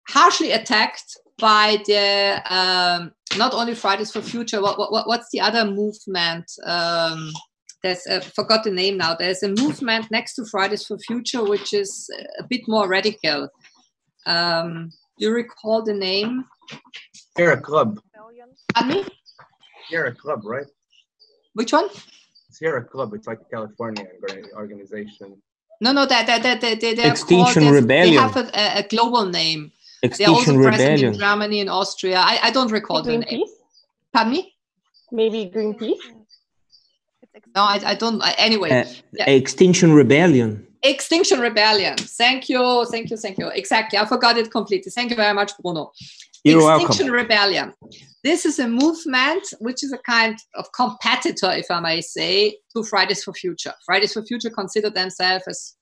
harshly attacked by the, not only Fridays for Future, what's the other movement? There's, forgot the name now. There's a movement next to Fridays for Future, which is a bit more radical. You recall the name? Sierra Club. Pardon me? Sierra Club, right? Which one? Sierra Club. It's like a California organization. No, they're Extinction Rebellion. They have a global name. Extinction they're also present Rebellion. in Germany and Austria. I don't recall the name. Pardon me? Maybe Greenpeace? No, I don't. Anyway. Extinction Rebellion. Extinction Rebellion. Thank you. Exactly. I forgot it completely. Thank you very much, Bruno. You're Extinction welcome. Rebellion. This is a movement which is a kind of competitor, if I may say, to Fridays for Future. Fridays for Future consider themselves as,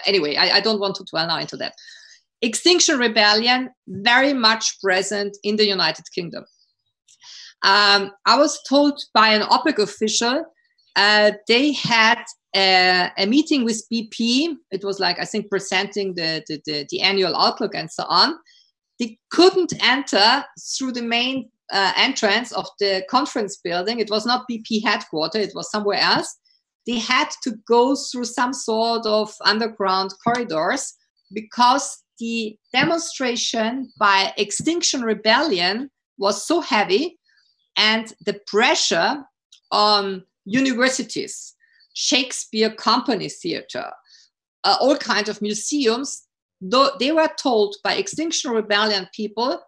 anyway, I don't want to dwell now into that. Extinction Rebellion, very much present in the United Kingdom. I was told by an OPEC official, they had a meeting with BP. It was like, I think, presenting the annual outlook and so on. They couldn't enter through the main entrance of the conference building. It was not BP headquarters, it was somewhere else. They had to go through some sort of underground corridors because the demonstration by Extinction Rebellion was so heavy, and the pressure on universities, Shakespeare Company Theatre, all kinds of museums, though they were told by Extinction Rebellion people,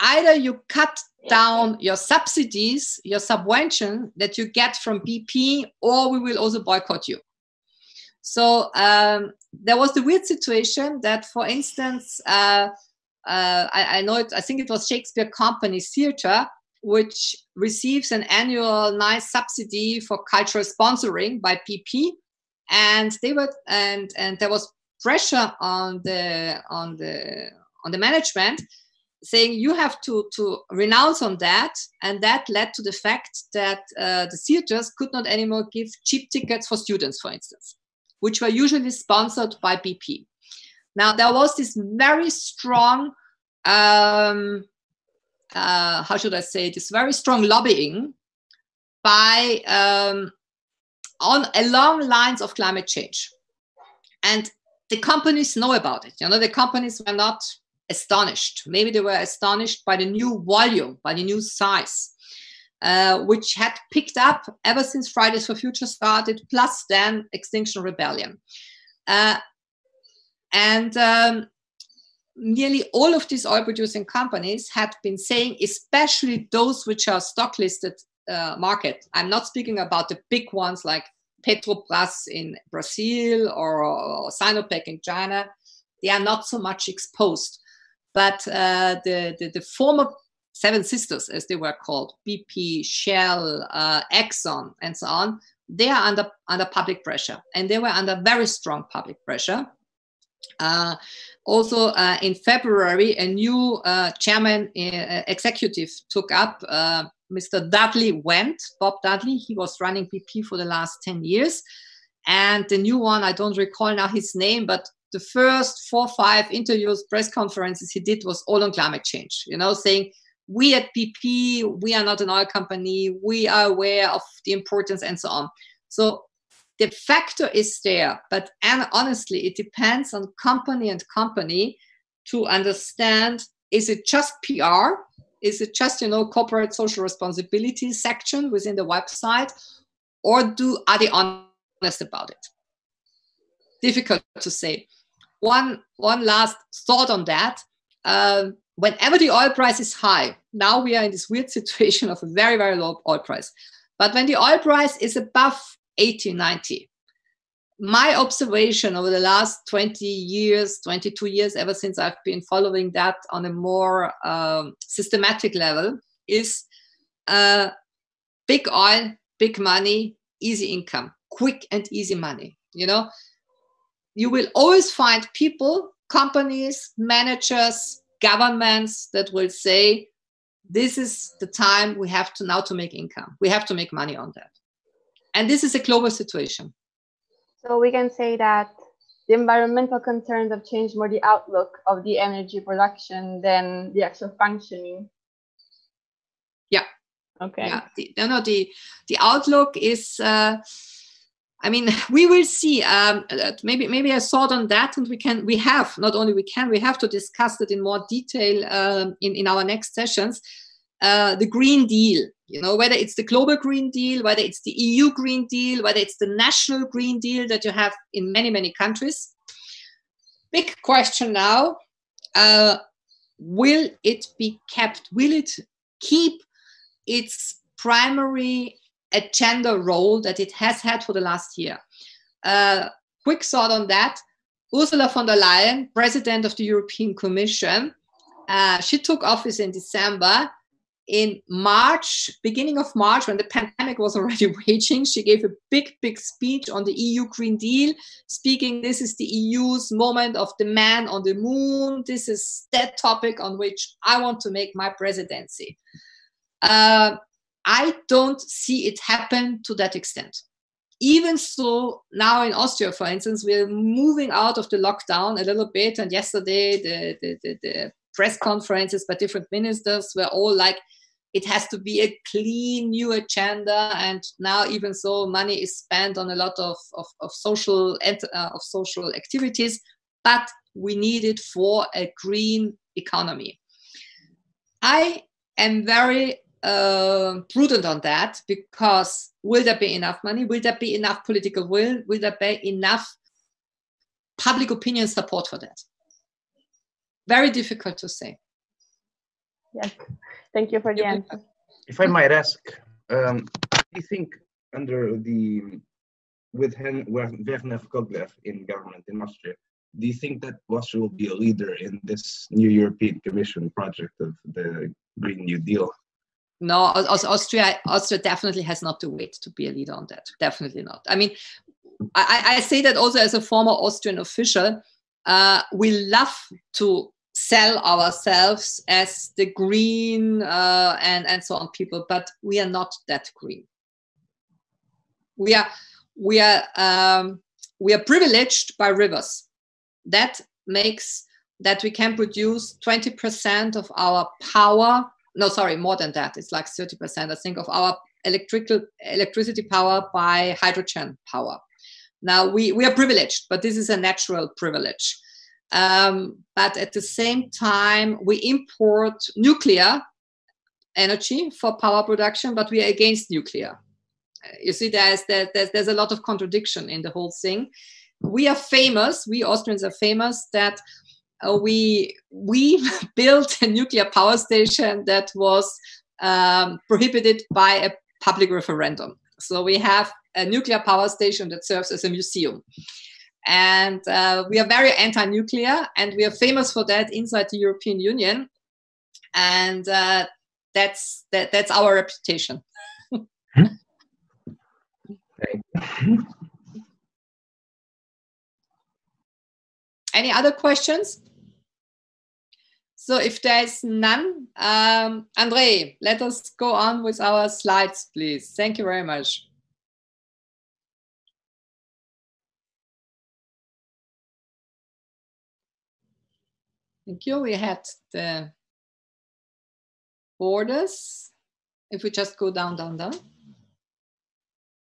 either you cut down your subsidies, your subvention that you get from BP, or we will also boycott you. So there was the weird situation that, for instance, I know it, I think it was Shakespeare Company Theatre, which receives an annual nice subsidy for cultural sponsoring by BP, and they were and there was pressure on the management saying you have to renounce on that. And that led to the fact that the theaters could not anymore give cheap tickets for students, for instance, which were usually sponsored by BP. Now, there was this very strong, how should I say, this very strong lobbying by along lines of climate change. And the companies know about it. You know, the companies were not astonished. Maybe they were astonished by the new volume, by the new size, which had picked up ever since Fridays for Future started, plus then Extinction Rebellion. Nearly all of these oil-producing companies had been saying, especially those which are stock-listed market. I'm not speaking about the big ones like Petrobras in Brazil or Sinopec in China. They are not so much exposed. But the former Seven Sisters, as they were called, BP, Shell, Exxon, and so on, they are under public pressure. And they were under very strong public pressure. Also, in February, a new chairman executive took up. Mr. Dudley went, Bob Dudley. He was running BP for the last 10 years. And the new one, I don't recall now his name, but the first 4 or 5 interviews, press conferences he did was all on climate change, you know, saying, we at BP, we are not an oil company, we are aware of the importance and so on. So the factor is there, but honestly, it depends on company and company to understand, is it just PR? Is it just, you know, corporate social responsibility section within the website? Or are they honest about it? Difficult to say. One last thought on that. Whenever the oil price is high, now we are in this weird situation of a very, very low oil price. But when the oil price is above 80, 90, my observation over the last 20 years, 22 years, ever since I've been following that on a more systematic level, is big oil, big money, easy income, quick and easy money. You know, you will always find people, companies, managers, governments that will say, this is the time we have to now to make income. We have to make money on that. And this is a global situation. So we can say that the environmental concerns have changed more the outlook of the energy production than the actual functioning. Yeah. Okay. Yeah. The outlook is, I mean, we will see. Maybe a thought on that, and we have to discuss it in more detail in our next sessions. The Green Deal, you know, whether it's the global Green Deal, whether it's the EU Green Deal, whether it's the national Green Deal that you have in many, many countries. Big question now, will it be kept? Will it keep its primary agenda role that it has had for the last year? Quick thought on that. Ursula von der Leyen, President of the European Commission, she took office in December. In March, beginning of March, when the pandemic was already raging, she gave a big, big speech on the EU Green Deal, speaking, this is the EU's moment of the man on the moon. This is that topic on which I want to make my presidency. I don't see it happen to that extent. Even so, now in Austria, for instance, we're moving out of the lockdown a little bit. And yesterday, the press conferences by different ministers were all like, it has to be a clean new agenda. And now, even so, money is spent on a lot of social activities, but we need it for a green economy. I am very prudent on that, because will there be enough money? Will there be enough political will? Will there be enough public opinion support for that? Very difficult to say. Yes, thank you for the answer. If I might ask, do you think with Werner Kogler in government in Austria, do you think that Austria will be a leader in this new European Commission project of the Green New Deal? No, Austria definitely has not to wait to be a leader on that. Definitely not. I mean, I say that also as a former Austrian official. We love to sell ourselves as the green and so on people, but we are not that green. We are privileged by rivers. That makes that we can produce 20% of our power. No, sorry, more than that. It's like 30%, I think, of our electricity power by hydrogen power. Now we are privileged, but this is a natural privilege. But at the same time, we import nuclear energy for power production, but we are against nuclear. You see, there's a lot of contradiction in the whole thing. We are famous, we Austrians are famous that we built a nuclear power station that was prohibited by a public referendum. So we have a nuclear power station that serves as a museum. And we are very anti-nuclear, and we are famous for that inside the European Union. And that's our reputation. Any other questions? So if there's none, Andre, let us go on with our slides, please. Thank you very much. Thank you. We had the borders. If we just go down, down, down.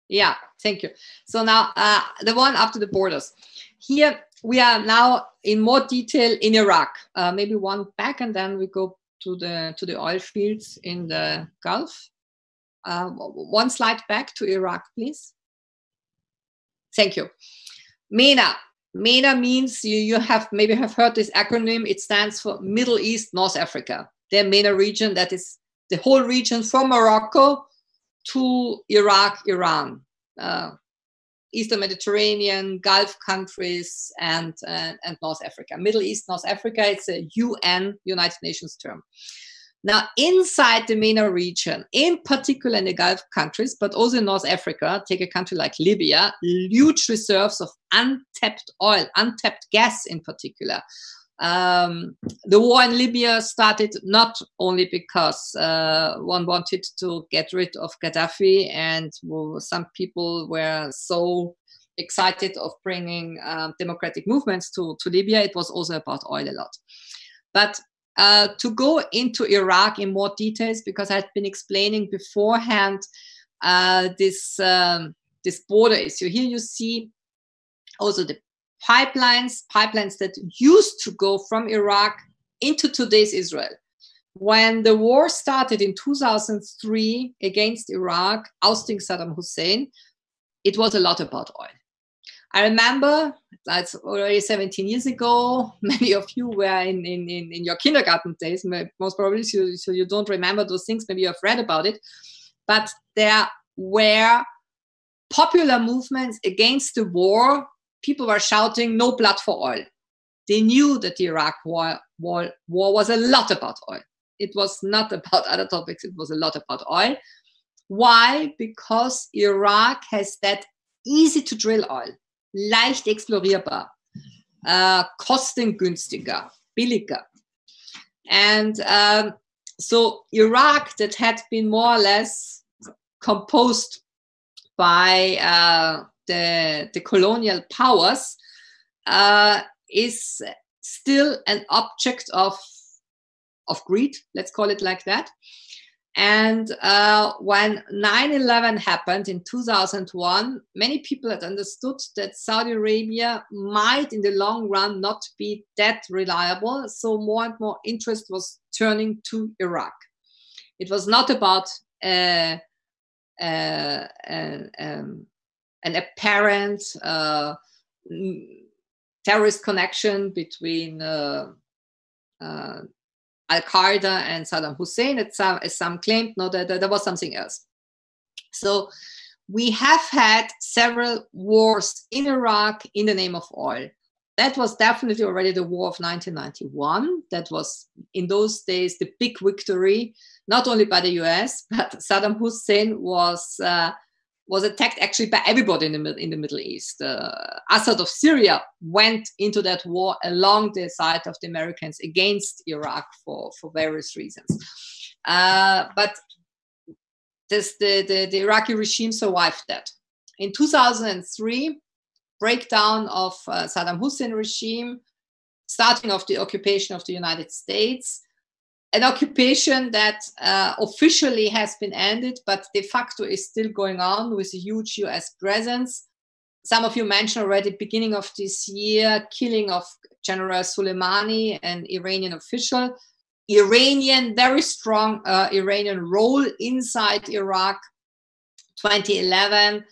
Yeah, thank you. So now the one after the borders. Here we are now in more detail in Iraq. Maybe one back, and then we go to the oil fields in the Gulf. One slide back to Iraq, please. Thank you. MENA. MENA means you have maybe heard this acronym. It stands for Middle East, North Africa. The MENA region, that is the whole region from Morocco to Iraq, Iran, Eastern Mediterranean, Gulf countries, and North Africa. Middle East, North Africa, it's a UN, United Nations term. Now, inside the MENA region, in particular in the Gulf countries, but also in North Africa, take a country like Libya, huge reserves of untapped oil, untapped gas in particular. The war in Libya started not only because one wanted to get rid of Gaddafi, and some people were so excited of bringing democratic movements to Libya. It was also about oil a lot. But to go into Iraq in more details, because I had been explaining beforehand this border issue. Here you see also the pipelines that used to go from Iraq into today's Israel. When the war started in 2003 against Iraq, ousting Saddam Hussein, it was a lot about oil. I remember, that's already 17 years ago, many of you were in your kindergarten days, most probably, so you don't remember those things, maybe you have read about it, but there were popular movements against the war. People were shouting, no blood for oil. They knew that the Iraq war was a lot about oil. It was not about other topics, it was a lot about oil. Why? Because Iraq has that easy to drill oil. Leicht explorierbar, kostengünstiger, billiger. And so Iraq, that had been more or less composed by the colonial powers, is still an object of greed, let's call it like that. And when 9/11 happened in 2001, many people had understood that Saudi Arabia might in the long run not be that reliable. So more and more interest was turning to Iraq. It was not about an apparent terrorist connection between Al-Qaeda and Saddam Hussein, as some claimed. No, there was something else. So we have had several wars in Iraq in the name of oil. That was definitely already the war of 1991. That was, in those days, the big victory, not only by the US, but Saddam Hussein was was attacked actually by everybody in the Middle East. Assad of Syria went into that war along the side of the Americans against Iraq for various reasons. But the Iraqi regime survived that. In 2003, breakdown of Saddam Hussein regime, starting of the occupation of the United States, an occupation that officially has been ended, but de facto is still going on with a huge US presence. Some of you mentioned already, beginning of this year, killing of General Soleimani, an Iranian official. Very strong Iranian role inside Iraq. 2011,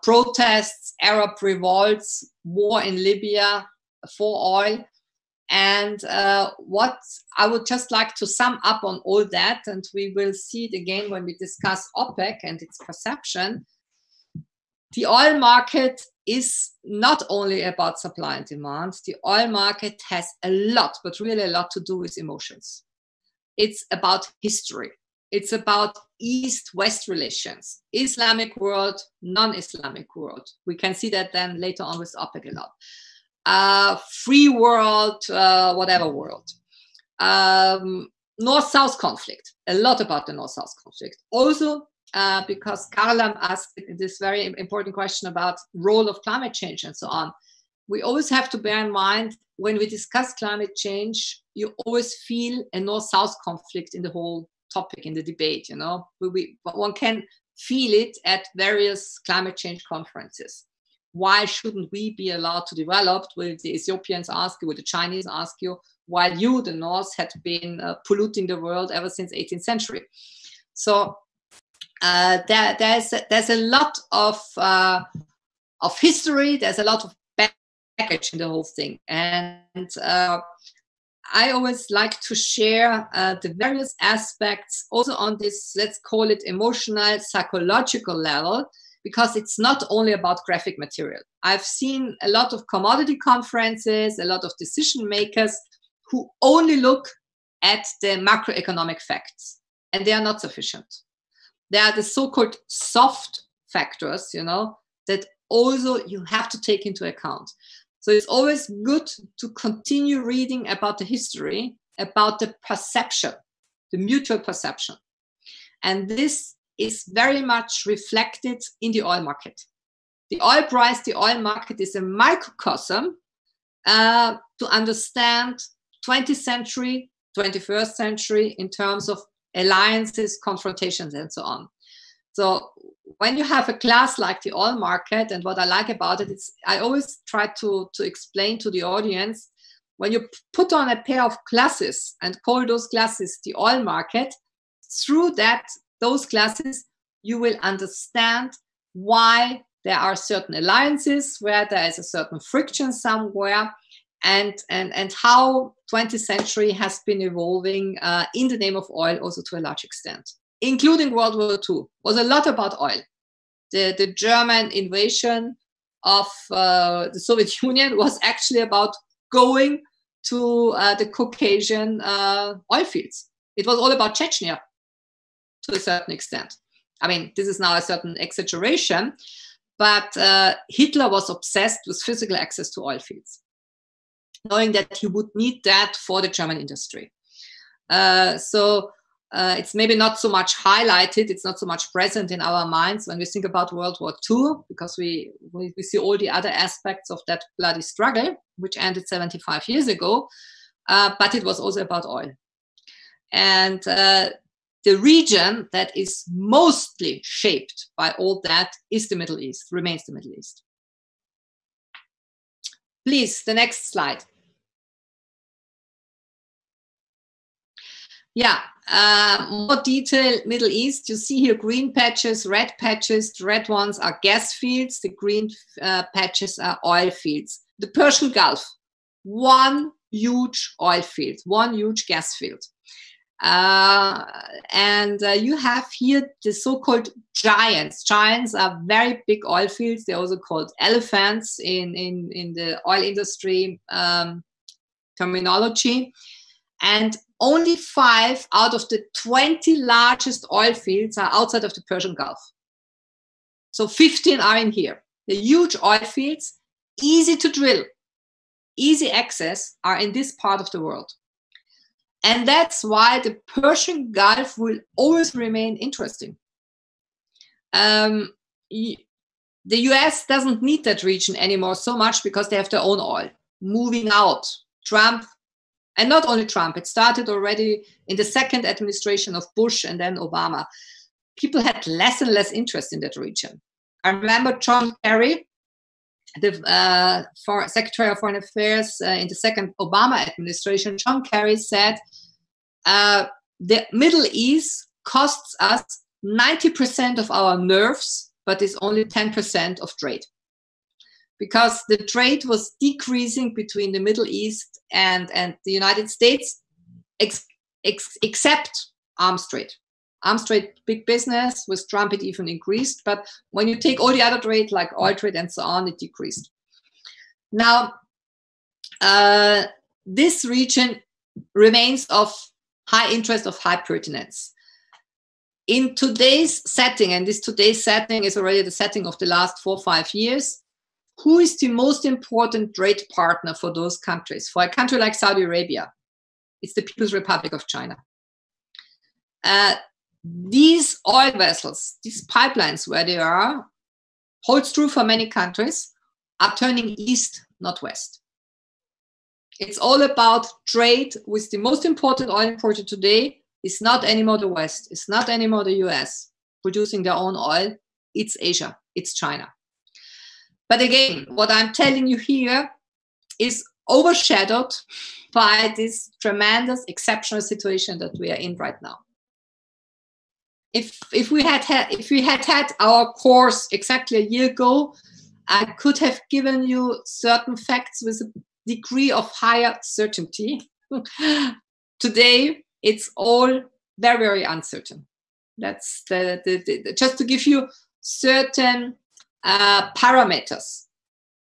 protests, Arab revolts, war in Libya for oil. And what I would just like to sum up on all that, and we will see it again when we discuss OPEC and its perception. The oil market is not only about supply and demand. The oil market has a lot, but really a lot to do with emotions. It's about history. It's about East-West relations, Islamic world, non-Islamic world. We can see that then later on with OPEC a lot. Free world, whatever world. North-South conflict, a lot about the North-South conflict. Also, because Carla asked this very important question about role of climate change and so on. We always have to bear in mind, when we discuss climate change, you always feel a North-South conflict in the whole topic, in the debate, you know. One can feel it at various climate change conferences. Why shouldn't we be allowed to develop? Will the Ethiopians ask you, will the Chinese ask you, while you, the North, had been polluting the world ever since 18th century. So there's a lot of history, there's a lot of baggage in the whole thing. And I always like to share the various aspects also on this, let's call it emotional, psychological level, because it's not only about graphic material. I've seen a lot of commodity conferences, a lot of decision makers who only look at the macroeconomic facts, and they are not sufficient. They are the so-called soft factors, you know, that also you have to take into account. So it's always good to continue reading about the history, about the perception, the mutual perception. And this is very much reflected in the oil market. The oil price, the oil market is a microcosm to understand 20th century, 21st century in terms of alliances, confrontations, and so on. So when you have a class like the oil market, and what I like about it is I always try to explain to the audience, when you put on a pair of glasses and call those glasses the oil market, through those glasses, you will understand why there are certain alliances, where there is a certain friction somewhere, and how 20th century has been evolving in the name of oil also to a large extent, including World War II. Was a lot about oil. The German invasion of the Soviet Union was actually about going to the Caucasian oil fields. It was all about Chechnya to a certain extent. I mean, this is now a certain exaggeration, but Hitler was obsessed with physical access to oil fields, knowing that he would need that for the German industry. So it's maybe not so much highlighted, it's not so much present in our minds when we think about World War II, because we see all the other aspects of that bloody struggle, which ended 75 years ago, but it was also about oil. And the region that is mostly shaped by all that is the Middle East, remains the Middle East. Please, the next slide. Yeah, more detail, Middle East. You see here green patches, red patches. The red ones are gas fields. The green patches are oil fields. The Persian Gulf, one huge oil field, one huge gas field. And you have here the so-called giants. Giants are very big oil fields. They're also called elephants in the oil industry terminology. And only 5 out of the 20 largest oil fields are outside of the Persian Gulf. So 15 are in here. The huge oil fields, easy to drill, easy access, are in this part of the world. And that's why the Persian Gulf will always remain interesting. The US doesn't need that region anymore so much because they have their own oil moving out. Trump, and not only Trump, it started already in the second administration of Bush and then Obama. People had less and less interest in that region. I remember John Kerry, the Secretary of Foreign Affairs in the second Obama administration. John Kerry said, the Middle East costs us 90% of our nerves, but is only 10% of trade. Because the trade was decreasing between the Middle East and the United States, except arms trade. Arms trade, big business. With Trump, it even increased. But when you take all the other trade, like oil trade and so on, it decreased. Now, this region remains of high interest, of high pertinence. In today's setting, and this today's setting is already the setting of the last 4 or 5 years, who is the most important trade partner for those countries? For a country like Saudi Arabia, it's the People's Republic of China. These oil vessels, these pipelines where they are, holds true for many countries, are turning east, not west. It's all about trade with the most important oil importer today. It's not anymore the West. It's not anymore the US producing their own oil. It's Asia. It's China. But again, what I'm telling you here is overshadowed by this tremendous, exceptional situation that we are in right now. If we had our course exactly a year ago, I could have given you certain facts with a degree of higher certainty. Today, it's all very, very uncertain. That's just to give you certain parameters,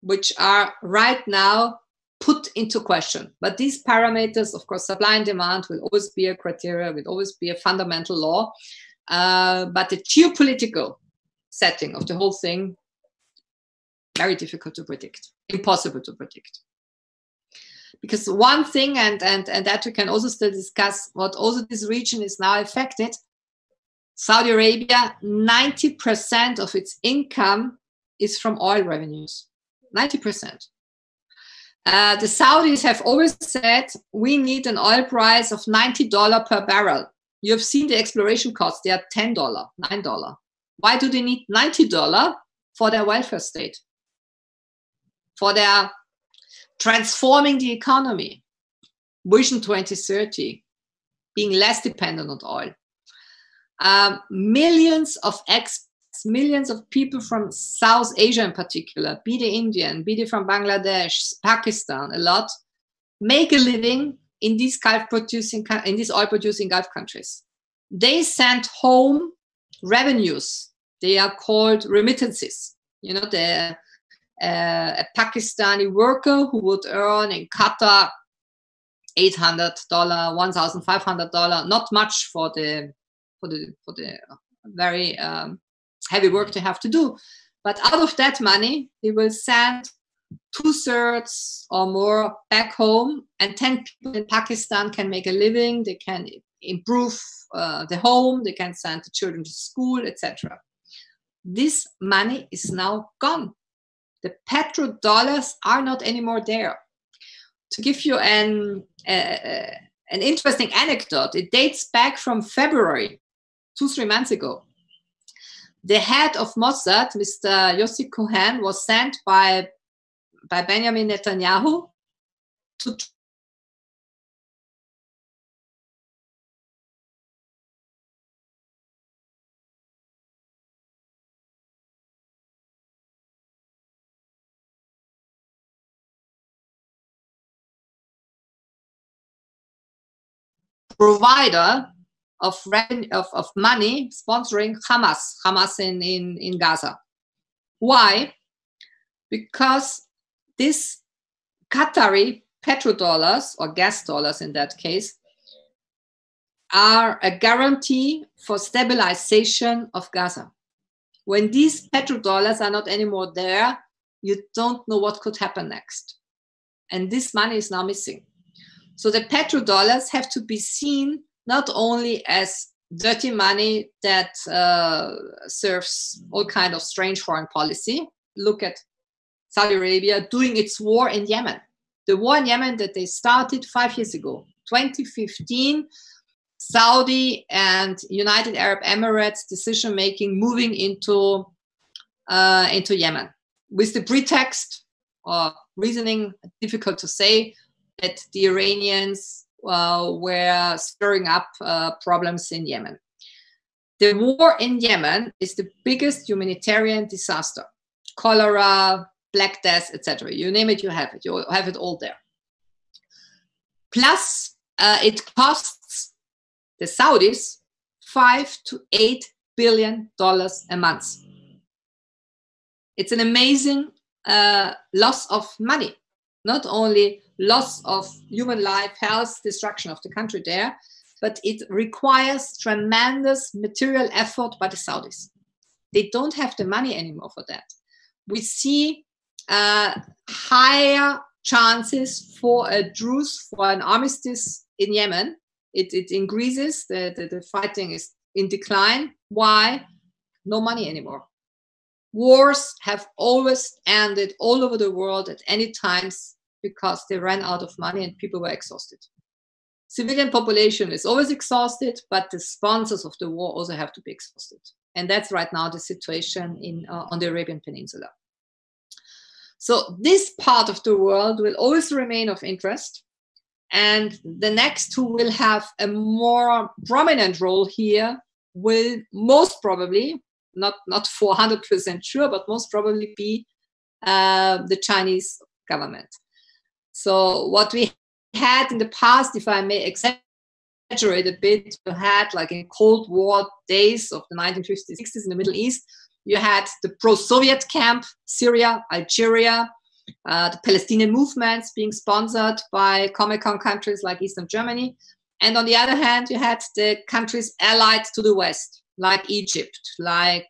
which are right now put into question. But these parameters, of course, supply and demand will always be a criteria, will always be a fundamental law. But the geopolitical setting of the whole thing, very difficult to predict, impossible to predict. Because one thing, and that we can also still discuss, what also this region is now affected, Saudi Arabia, 90% of its income is from oil revenues, 90%. The Saudis have always said, we need an oil price of $90 per barrel. You have seen the exploration costs, they are $10, $9. Why do they need $90 for their welfare state? For their transforming the economy, Vision 2030, being less dependent on oil. Millions of expats, millions of people from South Asia in particular, be they Indian, be they from Bangladesh, Pakistan, a lot, make a living in these oil-producing Gulf countries. They send home revenues. They are called remittances. You know, a Pakistani worker who would earn in Qatar $800, $1,500, not much for the very heavy work they have to do. But out of that money, they will send 2/3 or more back home, and 10 people in Pakistan can make a living. They can improve the home. They can send the children to school, etc. This money is now gone. The petrodollars are not anymore there. To give you an interesting anecdote, it dates back from February, 2-3 months ago. The head of Mossad, Mr. Yossi Cohen, was sent by Benjamin Netanyahu to provider of money sponsoring Hamas in Gaza. Why? Because this Qatari petrodollars, or gas dollars in that case, are a guarantee for stabilization of Gaza. When these petrodollars are not anymore there, you don't know what could happen next. And this money is now missing. So the petrodollars have to be seen not only as dirty money that serves all kind of strange foreign policy. Look at Saudi Arabia doing its war in Yemen. The war in Yemen that they started 5 years ago, 2015, Saudi and United Arab Emirates decision-making moving into Yemen with the pretext or reasoning, difficult to say, that the Iranians were stirring up problems in Yemen. The war in Yemen is the biggest humanitarian disaster. Cholera, Black Death, etc. You name it, you have it. You have it all there. Plus, it costs the Saudis $5 to $8 billion a month. It's an amazing loss of money. Not only loss of human life, health, destruction of the country there, but it requires tremendous material effort by the Saudis. They don't have the money anymore for that. We see higher chances for a truce, for an armistice in Yemen. It increases, the fighting is in decline. Why? No money anymore. Wars have always ended all over the world at any times because they ran out of money and people were exhausted. Civilian population is always exhausted, but the sponsors of the war also have to be exhausted. And that's right now the situation on the Arabian Peninsula. So this part of the world will always remain of interest. And the next who will have a more prominent role here will most probably, not 400% sure, but most probably be the Chinese government. So what we had in the past, if I may exaggerate a bit, you had like in Cold War days of the 1950s, 60s in the Middle East, you had the pro-Soviet camp, Syria, Algeria, the Palestinian movements being sponsored by Comecon countries like Eastern Germany. And on the other hand, you had the countries allied to the West, like Egypt, like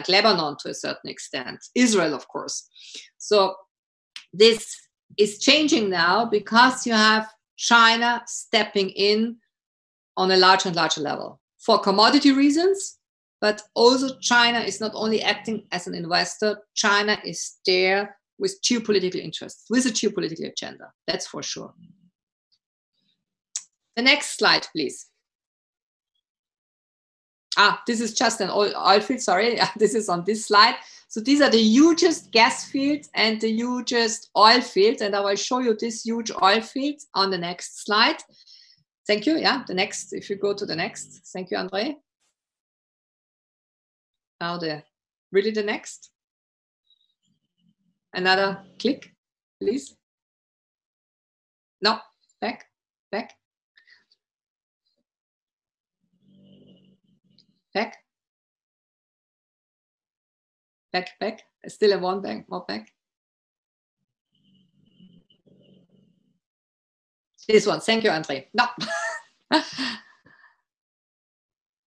Lebanon to a certain extent, Israel, of course. So this is changing now because you have China stepping in on a larger and larger level for commodity reasons, but also China is not only acting as an investor, China is there with geopolitical interests, with a geopolitical agenda, that's for sure. The next slide, please. This is just an oil field, sorry, this is on this slide. So these are the hugest gas fields and the hugest oil fields, and I will show you this huge oil field on the next slide. Thank you, yeah, the next, if you go to the next. Thank you, Andre. Now really the next. Another click, please. No, back. Back. Still a one back, more back. This one, thank you, Andre. No.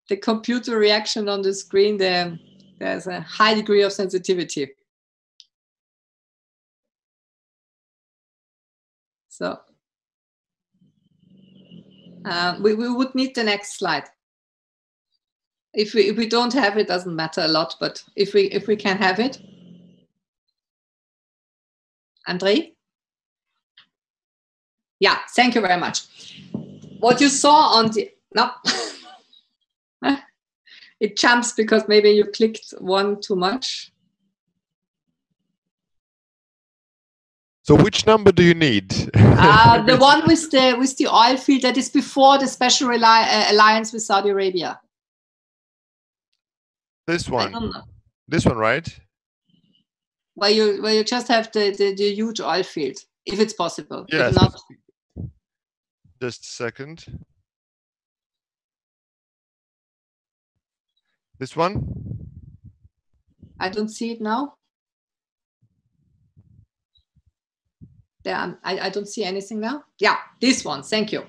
The computer reaction on the screen, there's a high degree of sensitivity. So we would need the next slide. If we don't have it, doesn't matter a lot, but if we can have it. Andre? Yeah, thank you very much. What you saw on the, no. It jumps because maybe you clicked one too much. So which number do you need? The one with the oil field that is before the special alliance with Saudi Arabia. This one. I don't know. This one, right? Where you just have the huge oil field, if it's possible. Yes. If not, just a second. This one? I don't see it now. There, I don't see anything now. Yeah, this one. Thank you.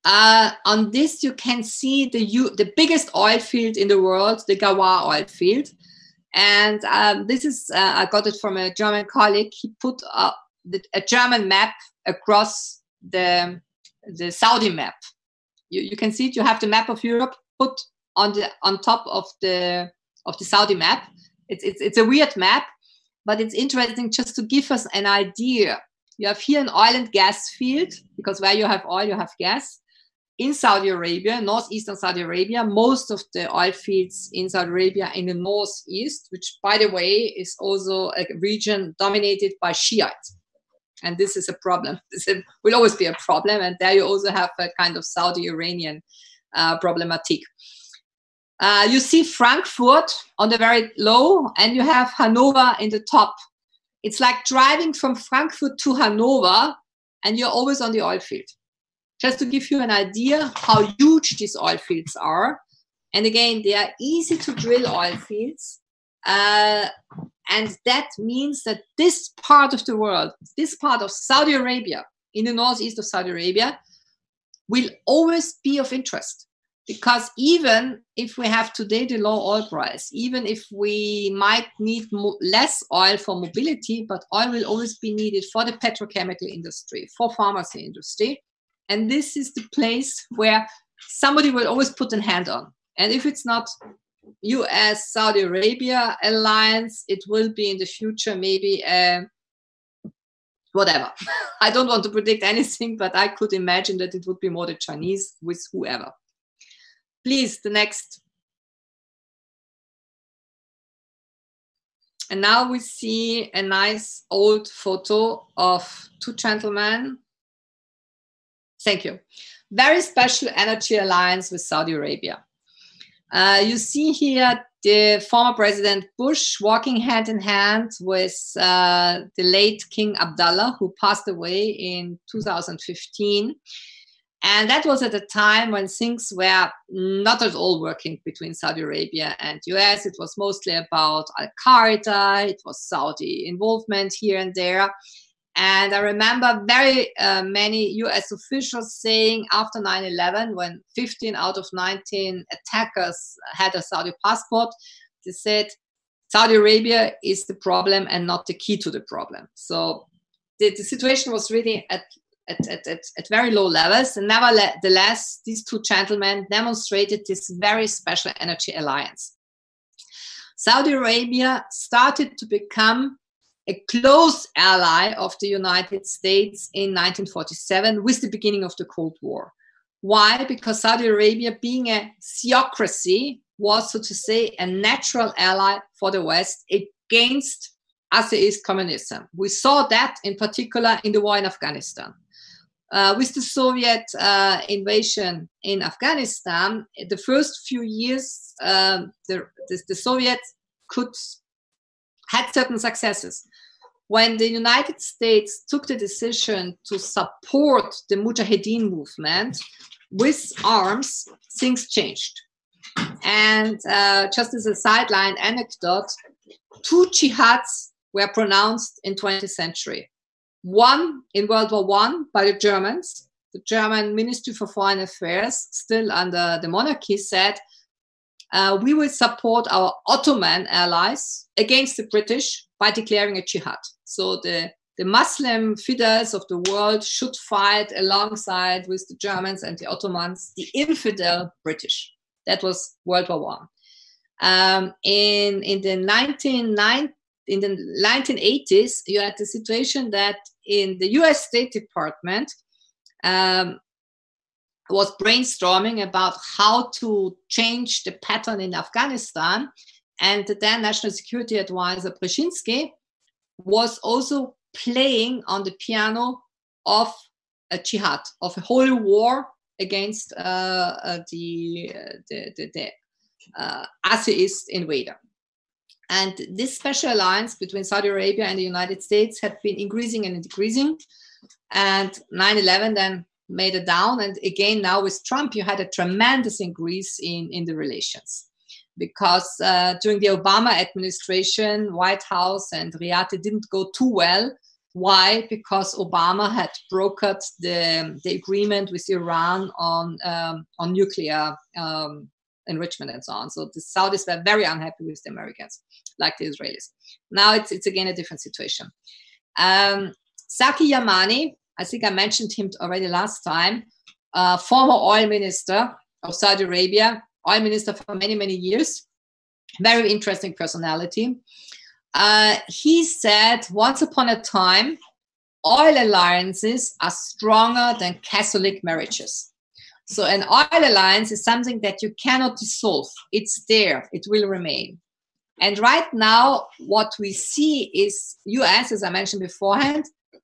On this, you can see the biggest oil field in the world, the Ghawar oil field. And this is, I got it from a German colleague. He put a German map across the Saudi map. You can see it. You have the map of Europe put on top of the Saudi map. It's a weird map, but it's interesting just to give us an idea. You have here an oil and gas field, because where you have oil, you have gas. In Saudi Arabia, northeastern Saudi Arabia, most of the oil fields in Saudi Arabia in the northeast, which, by the way, is also a region dominated by Shiites. And this is a problem. This will always be a problem. And there you also have a kind of Saudi-Iranian problematic. You see Frankfurt on the very low, and you have Hanover in the top. It's like driving from Frankfurt to Hanover, and you're always on the oil field. Just to give you an idea how huge these oil fields are. And again, they are easy to drill oil fields. And that means that this part of the world, this part of Saudi Arabia, in the northeast of Saudi Arabia, will always be of interest. Because even if we have today the low oil price, even if we might need less oil for mobility, but oil will always be needed for the petrochemical industry, for pharmacy industry. And this is the place where somebody will always put a hand on. And if it's not US-Saudi Arabia alliance, it will be in the future maybe whatever. I don't want to predict anything, but I could imagine that it would be more the Chinese with whoever. Please, the next. And now we see a nice old photo of two gentlemen. Thank you. Very special energy alliance with Saudi Arabia. You see here the former President Bush walking hand in hand with the late King Abdullah, who passed away in 2015. And that was at a time when things were not at all working between Saudi Arabia and US. It was mostly about Al-Qaeda. It was Saudi involvement here and there. And I remember very many US officials saying after 9/11, when 15 out of 19 attackers had a Saudi passport, they said Saudi Arabia is the problem and not the key to the problem. So the situation was really at very low levels. And nevertheless, these two gentlemen demonstrated this very special energy alliance. Saudi Arabia started to become a close ally of the United States in 1947 with the beginning of the Cold War. Why? Because Saudi Arabia, being a theocracy, was, so to say, a natural ally for the West against atheist communism. We saw that in particular in the war in Afghanistan. With the Soviet invasion in Afghanistan, the first few years, the Soviets had certain successes. When the United States took the decision to support the Mujahideen movement with arms, things changed. And just as a sideline anecdote, 2 jihads were pronounced in 20th century. One in World War I by the Germans. The German Ministry for Foreign Affairs, still under the monarchy, said, we will support our Ottoman allies against the British by declaring a jihad. So the Muslim fidels of the world should fight alongside with the Germans and the Ottomans, the infidel British. That was World War I. In the 1980s, you had the situation that in the US State Department was brainstorming about how to change the pattern in Afghanistan. And the then National Security Advisor Brzezinski was also playing on the piano of a jihad, of a holy war against the atheist invader. And this special alliance between Saudi Arabia and the United States had been increasing and increasing. And 9/11 then made it down. And again, now with Trump, you had a tremendous increase in the relations. Because during the Obama administration, White House and Riyadh didn't go too well. Why? Because Obama had brokered the agreement with Iran on nuclear enrichment and so on. So the Saudis were very unhappy with the Americans, like the Israelis. Now it's again a different situation. Saki Yamani, I think I mentioned him already last time, former oil minister of Saudi Arabia, oil minister for many, many years, very interesting personality. He said, once upon a time, oil alliances are stronger than Catholic marriages. So an oil alliance is something that you cannot dissolve. It's there. It will remain. And right now, what we see is US, as I mentioned beforehand,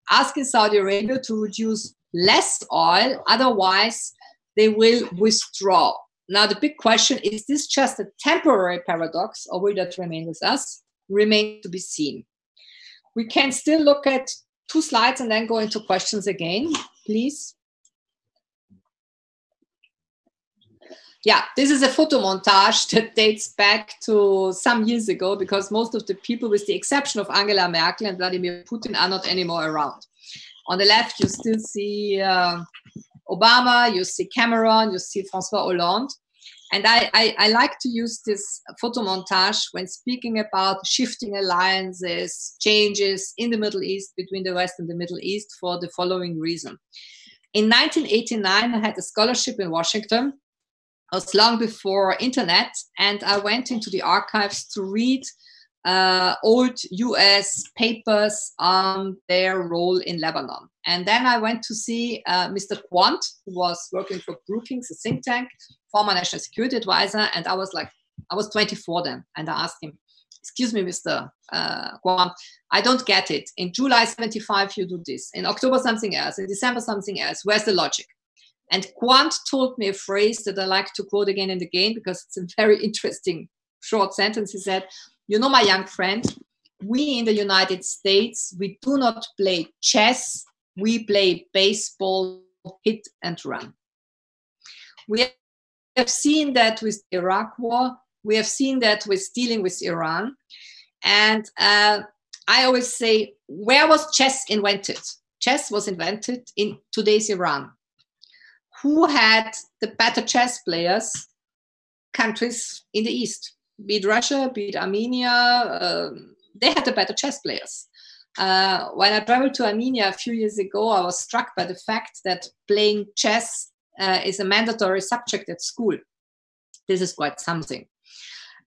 asking Saudi Arabia to produce less oil. Otherwise, they will withdraw. Now, the big question, is this just a temporary paradox, or will that remain with us? Remain to be seen. We can still look at 2 slides and then go into questions again, please. Yeah, this is a photo montage that dates back to some years ago, because most of the people, with the exception of Angela Merkel and Vladimir Putin, are not anymore around. On the left, you still see Obama, you see Cameron, you see François Hollande. And I like to use this photo montage when speaking about shifting alliances, changes in the Middle East, between the West and the Middle East, for the following reason. In 1989, I had a scholarship in Washington. It was long before internet, and I went into the archives to read old US papers on their role in Lebanon. And then I went to see Mr. Quandt, who was working for Brookings, a think tank, former national security advisor. And I was 24 then. And I asked him, excuse me, Mr. Quandt, I don't get it. In July 75, you do this. In October, something else. In December, something else. Where's the logic? And Quandt told me a phrase that I like to quote again and again, because it's a very interesting short sentence. He said, you know, my young friend, we in the United States, we do not play chess, we play baseball, hit and run. We have seen that with the Iraq war. We have seen that with dealing with Iran. And I always say, where was chess invented? Chess was invented in today's Iran. Who had the better chess players? Countries in the East. Be it Russia, be it Armenia, they had the better chess players. When I traveled to Armenia a few years ago, I was struck by the fact that playing chess is a mandatory subject at school. This is quite something.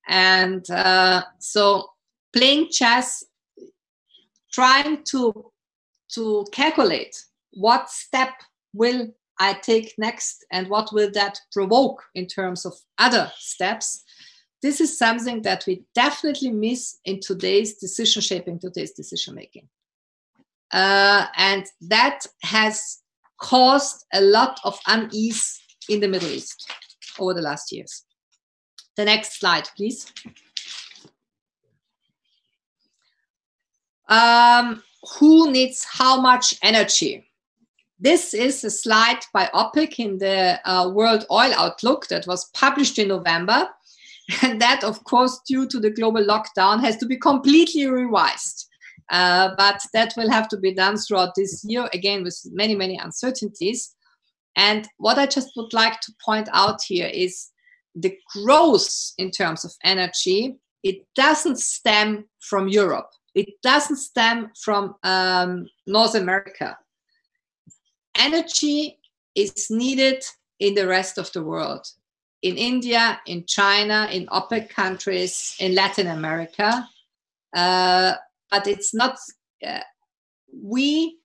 And so playing chess, trying to calculate what step will I take next and what will that provoke in terms of other steps, this is something that we definitely miss in today's decision shaping, today's decision making. And that has caused a lot of unease in the Middle East over the last years. The next slide, please. Who needs how much energy? This is a slide by OPEC in the World Oil Outlook that was published in November. And that, of course, due to the global lockdown, has to be completely revised. But that will have to be done throughout this year, again, with many, many uncertainties. And what I just would like to point out here is the growth in terms of energy. It doesn't stem from Europe. It doesn't stem from North America. Energy is needed in the rest of the world. In India, in China, in OPEC countries, in Latin America. But it's not, we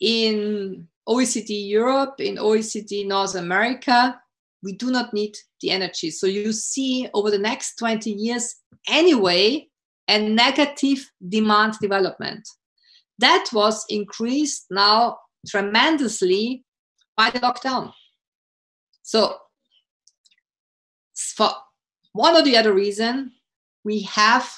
in OECD Europe, in OECD North America, we do not need the energy. So you see over the next 20 years anyway, a negative demand development. That was increased now tremendously by the lockdown. So for one or the other reason, we have,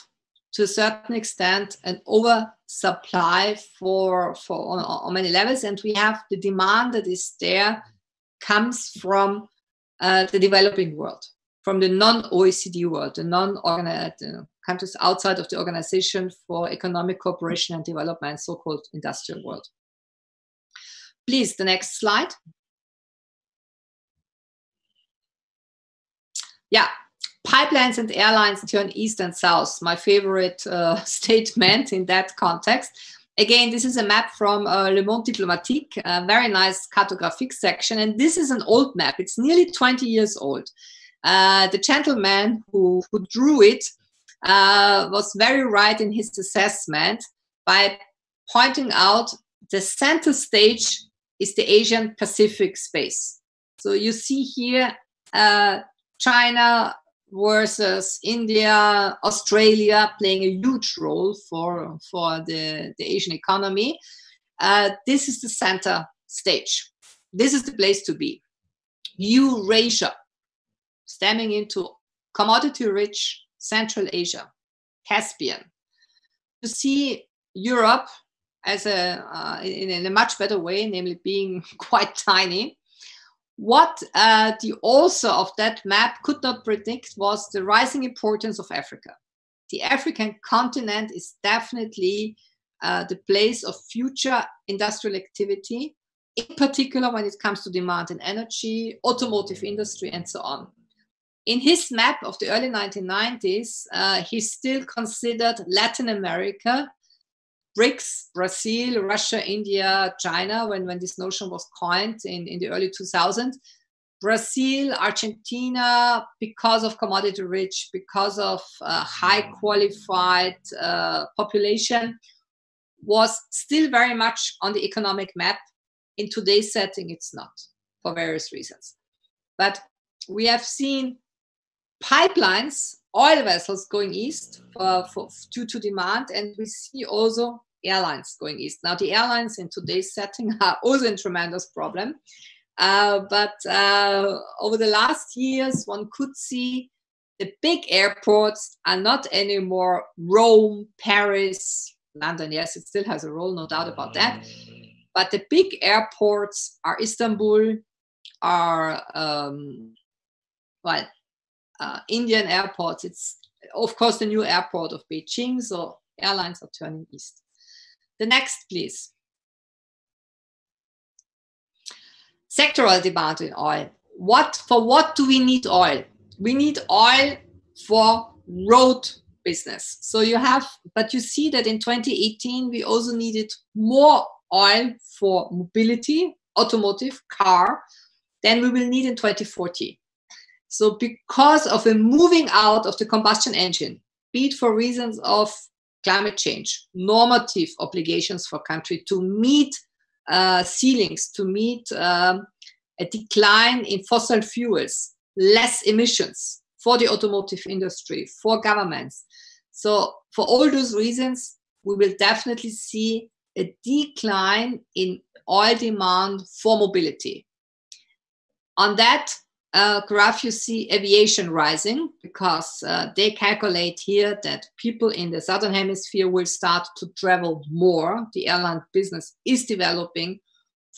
to a certain extent, an oversupply on many levels, and we have the demand that is there comes from the developing world, from the non-OECD world, the non-organized, countries outside of the Organization for Economic Cooperation and Development, so-called industrial world. Please, the next slide. Yeah, pipelines and airlines turn east and south. My favorite statement in that context. Again, this is a map from Le Monde Diplomatique, a very nice cartographic section. And this is an old map. It's nearly 20 years old. The gentleman who drew it was very right in his assessment by pointing out the center stage is the Asian Pacific space. So you see here China versus India, Australia playing a huge role for the Asian economy. This is the center stage. This is the place to be. Eurasia, stemming into commodity-rich Central Asia, Caspian. You see Europe as in a much better way, namely being quite tiny. What the author of that map could not predict was the rising importance of Africa. The African continent is definitely the place of future industrial activity, in particular when it comes to demand and energy, automotive industry, and so on. In his map of the early 1990s, he still considered Latin America, BRICS, Brazil, Russia, India, China, when this notion was coined in the early 2000s. Brazil, Argentina, because of commodity rich, because of high qualified population, was still very much on the economic map. In today's setting, it's not, for various reasons. But we have seen pipelines, oil vessels going east due to demand, and we see also airlines going east. Now, the airlines in today's setting are also a tremendous problem. But over the last years, one could see the big airports are not anymore Rome, Paris, London. Yes, it still has a role, no doubt about that. But the big airports are Istanbul, are Indian airports. It's of course the new airport of Beijing. So airlines are turning east. The next, please. Sectoral demand in oil. For what do we need oil? We need oil for road business. So but you see that in 2018 we also needed more oil for mobility, automotive, car, than we will need in 2040. So because of a moving out of the combustion engine, be it for reasons of climate change, normative obligations for country to meet ceilings, to meet a decline in fossil fuels, less emissions for the automotive industry, for governments. So for all those reasons, we will definitely see a decline in oil demand for mobility. On that graph, you see aviation rising because they calculate here that people in the Southern Hemisphere will start to travel more. The airline business is developing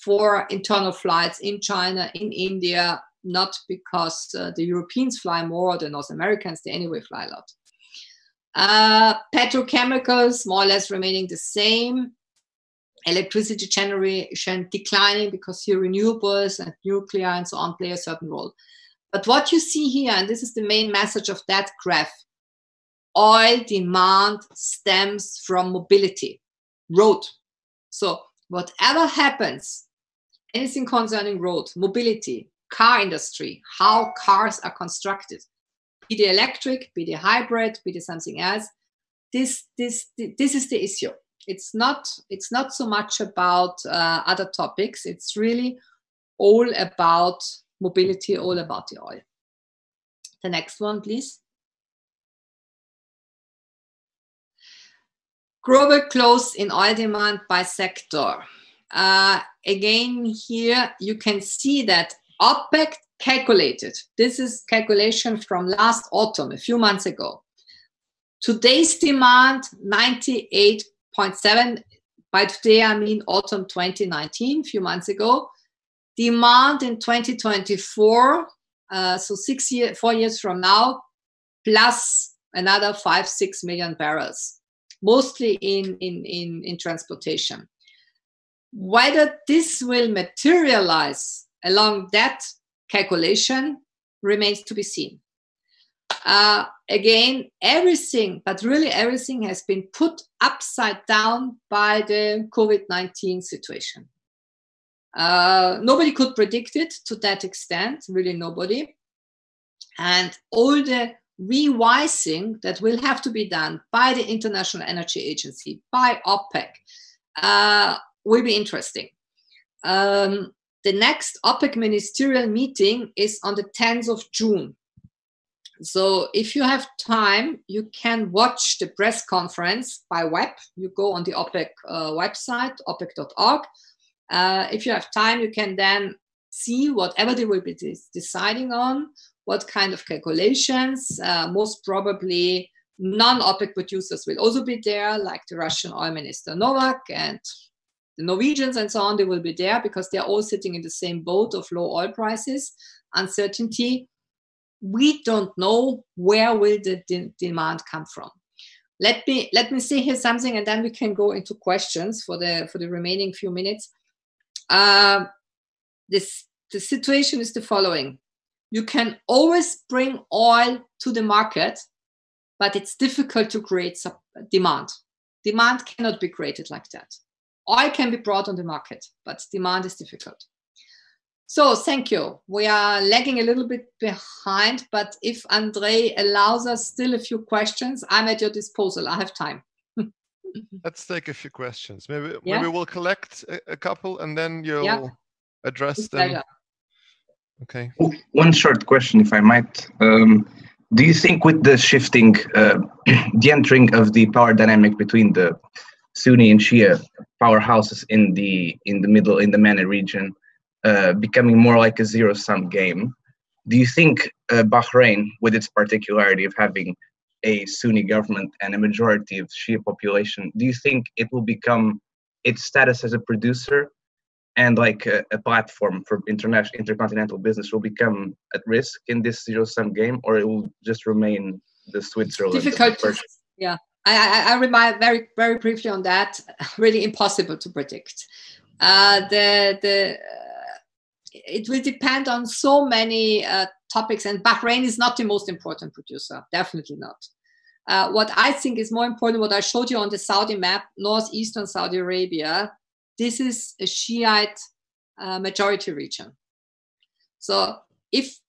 for internal flights in China, in India, not because the Europeans fly more or the North Americans, they anyway fly a lot. Petrochemicals, more or less remaining the same. Electricity generation declining because here renewables and nuclear and so on play a certain role. But what you see here, and this is the main message of that graph, oil demand stems from mobility, road. So whatever happens, anything concerning road, mobility, car industry, how cars are constructed, be they electric, be they hybrid, be they something else, this is the issue. It's not so much about other topics. It's really all about mobility, all about the oil. The next one, please. Global growth in oil demand by sector. Again, here you can see that OPEC calculated. This is calculation from last autumn, a few months ago. Today's demand, 98.7. By today, I mean autumn 2019, a few months ago. Demand in 2024, so 4 years from now, plus another 5-6 million barrels, mostly in transportation. Whether this will materialize along that calculation remains to be seen. Again, everything, but really everything, has been put upside down by the COVID-19 situation. Nobody could predict it to that extent, really nobody. And all the revising that will have to be done by the International Energy Agency, by OPEC, will be interesting. The next OPEC ministerial meeting is on the 10th of June. So if you have time, you can watch the press conference by web. You go on the OPEC website, opec.org. If you have time, you can then see whatever they will be deciding on, what kind of calculations. Most probably non-OPEC producers will also be there, like the Russian oil minister Novak and the Norwegians and so on. They will be there because they're all sitting in the same boat of low oil prices, uncertainty. We don't know where will the demand come from. Let me say here something, and then we can go into questions for the remaining few minutes. The situation is the following: you can always bring oil to the market, but it's difficult to create demand. Demand cannot be created like that. Oil can be brought on the market, but demand is difficult. So thank you. We are lagging a little bit behind, but if Andre allows us still a few questions, I'm at your disposal. I have time. Let's take a few questions. Maybe we'll collect a couple and then you'll address them. Pleasure. Okay. One short question, if I might. Do you think with the shifting, the entering of the power dynamic between the Sunni and Shia powerhouses in the MENA region, becoming more like a zero-sum game, do you think Bahrain, with its particularity of having a Sunni government and a majority of Shia population, do you think it will become, its status as a producer and like a platform for intercontinental business will become at risk in this zero-sum game, or it will just remain the Switzerland? Difficult. Yeah, I remind very, very briefly on that. Really impossible to predict. It will depend on so many topics, and Bahrain is not the most important producer, definitely not. What I think is more important, what I showed you on the Saudi map, northeastern Saudi Arabia, this is a Shiite majority region. So if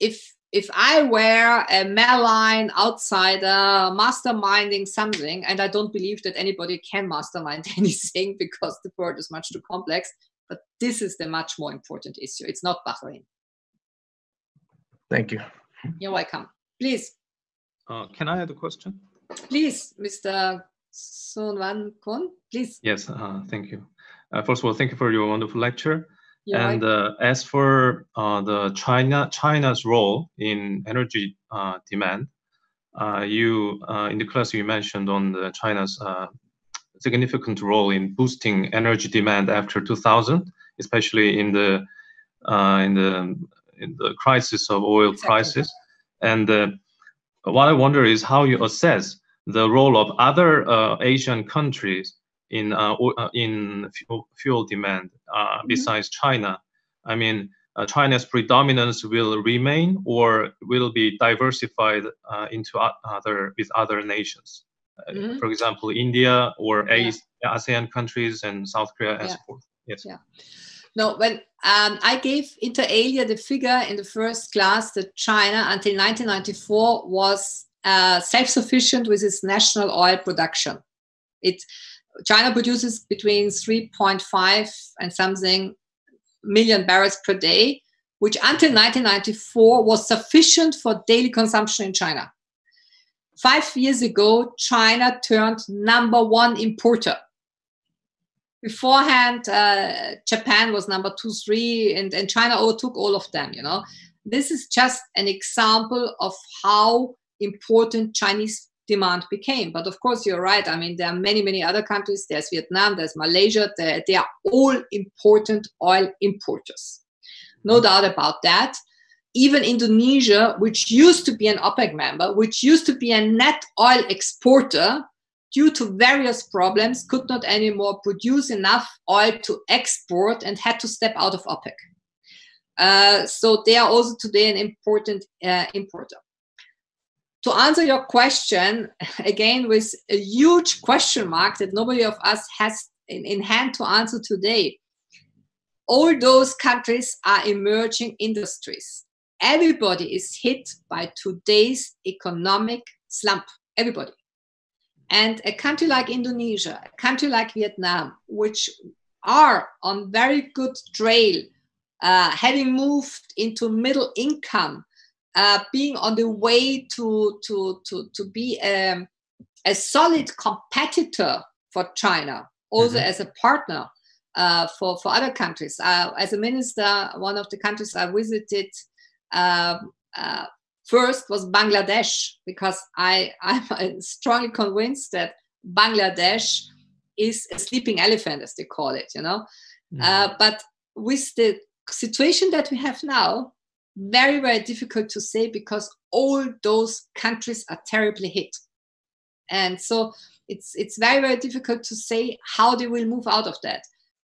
I were a malign outsider masterminding something, and I don't believe that anybody can mastermind anything because the world is much too complex, but this is the much more important issue. It's not Bahrain. Thank you. You're welcome. Please. Can I add a question? Please, Mr. Son Van Kon, please. Yes, thank you. First of all, thank you for your wonderful lecture. You're and as for China's role in energy demand, in the class you mentioned on China's significant role in boosting energy demand after 2000, especially in the crisis of oil prices. And what I wonder is how you assess the role of other Asian countries in fuel demand besides China. I mean, China's predominance will remain or will be diversified into other nations. For example, India or ASEAN countries and South Korea and so forth. Yes. Yeah. No, when I gave inter alia the figure in the first class that China until 1994 was self-sufficient with its national oil production. China produces between 3.5 and something million barrels per day, which until 1994 was sufficient for daily consumption in China. 5 years ago, China turned #1 importer. Beforehand, Japan was #2, 3, and China overtook all of them, you know. This is just an example of how important Chinese demand became. But of course, you're right. I mean, there are many, many other countries. There's Vietnam, there's Malaysia. They are all important oil importers. No doubt about that. even Indonesia, which used to be an OPEC member, which used to be a net oil exporter, due to various problems, could not anymore produce enough oil to export and had to step out of OPEC. So they are also today an important importer. To answer your question, again, with a huge question mark that nobody of us has in hand to answer today, all those countries are emerging industries. Everybody is hit by today's economic slump. Everybody. And a country like Indonesia, a country like Vietnam, which are on very good trail, having moved into middle income, being on the way to be a solid competitor for China, also as a partner for other countries. As a minister, one of the countries I visited first was Bangladesh, because I'm strongly convinced that Bangladesh is a sleeping elephant, as they call it, you know. But with the situation that we have now, very, very difficult to say, because all those countries are terribly hit. And so it's very, very difficult to say how they will move out of that.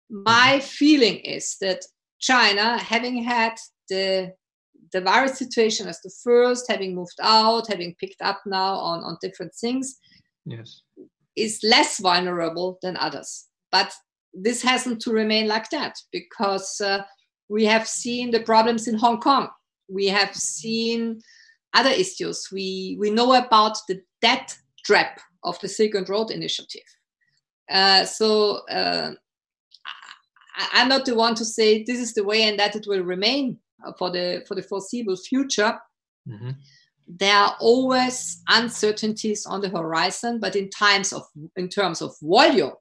My feeling is that China, having had the virus situation as the first, having moved out, having picked up now on different things, yes, is less vulnerable than others. But this hasn't to remain like that, because we have seen the problems in Hong Kong. We have seen other issues. We know about the debt trap of the Silk Road Initiative. So I'm not the one to say this is the way and that it will remain for the foreseeable future. There are always uncertainties on the horizon, but in terms of volume,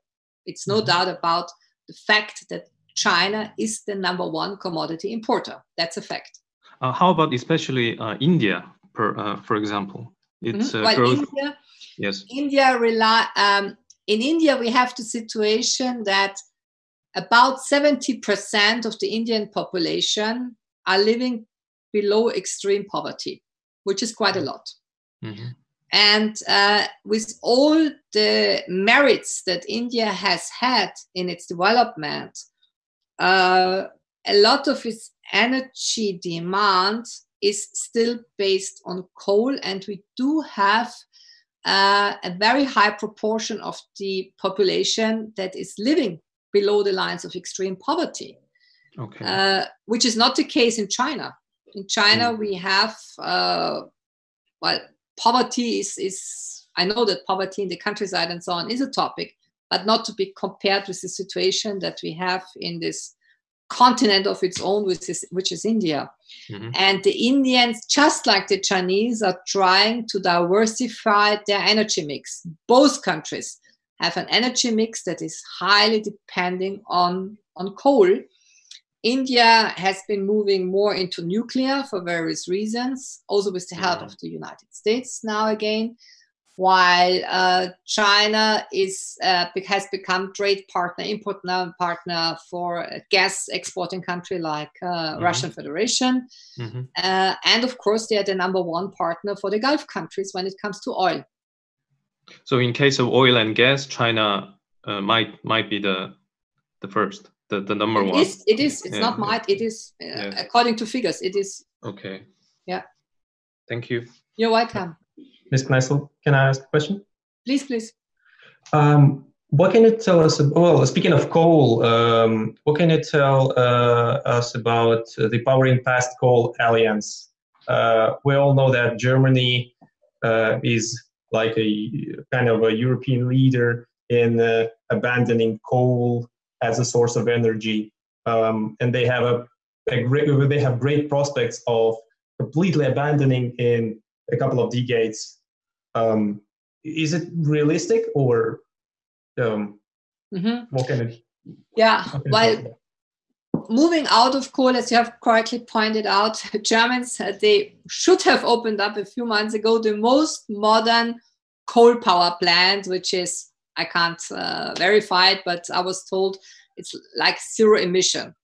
it's no doubt about the fact that China is the #1 commodity importer. That's a fact. How about especially India, for example? It's growth. India, yes. In India, we have the situation that about 70% of the Indian population are living below extreme poverty, which is quite a lot. And with all the merits that India has had in its development, a lot of its energy demand is still based on coal, and we do have a very high proportion of the population that is living below the lines of extreme poverty, which is not the case in China. In China, we have, poverty is, I know that poverty in the countryside and so on is a topic, but not to be compared with the situation that we have in this continent of its own, which is India. And the Indians, just like the Chinese, are trying to diversify their energy mix. Both countries have an energy mix that is highly depending on coal. India has been moving more into nuclear for various reasons, also with the help of the United States now again, while China has become trade partner, import partner for a gas exporting country like Russian Federation. And of course, they are the #1 partner for the Gulf countries when it comes to oil. So in case of oil and gas, China might be the first, the #1. It is. It's not might. It is, according to figures, it is. Okay. Yeah. Thank you. You're welcome. Ms. Kneissl, can I ask a question? Please, please. What can you tell us? Well, speaking of coal, what can you tell us about the Powering Past Coal Alliance? We all know that Germany is like a kind of a European leader in abandoning coal as a source of energy, and they have great prospects of completely abandoning in a couple of decades. Is it realistic, or what can it? Yeah, well, moving out of coal, as you have correctly pointed out, Germans, they should have opened up a few months ago the most modern coal power plant, which is, I can't verify it, but I was told it's like zero emission,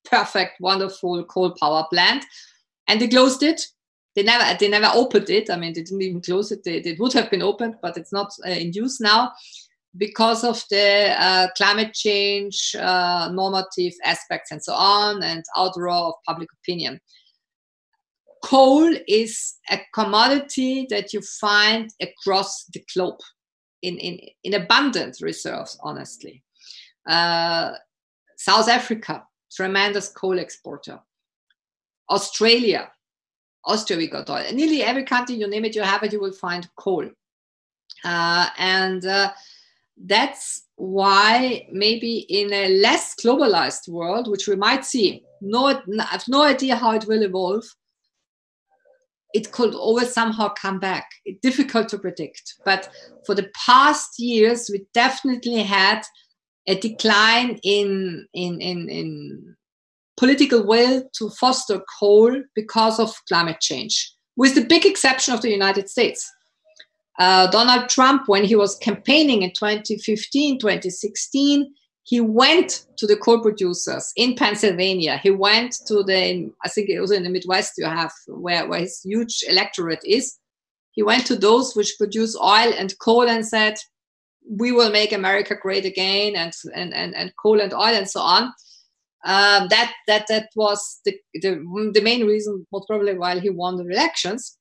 perfect, wonderful coal power plant. and they closed it. They never opened it. I mean, they didn't even close it. It would have been opened, but it's not in use now because of the climate change, normative aspects and so on, and outdraw of public opinion. Coal is a commodity that you find across the globe in abundant reserves, honestly. South Africa, tremendous coal exporter. Austria, we got oil. Nearly every country, you name it, you have it, you will find coal. And that's why maybe in a less globalized world, which we might see, I have no idea how it will evolve, it could always somehow come back. It's difficult to predict. But for the past years, we definitely had a decline in political will to foster coal because of climate change, with the big exception of the United States. Donald Trump, when he was campaigning in 2015, 2016, he went to the coal producers in Pennsylvania. He went to I think it was in the Midwest you have, where his huge electorate is. He went to those which produce oil and coal and said, we will make America great again, and coal and oil and so on. That was the main reason, most probably, why he won the elections.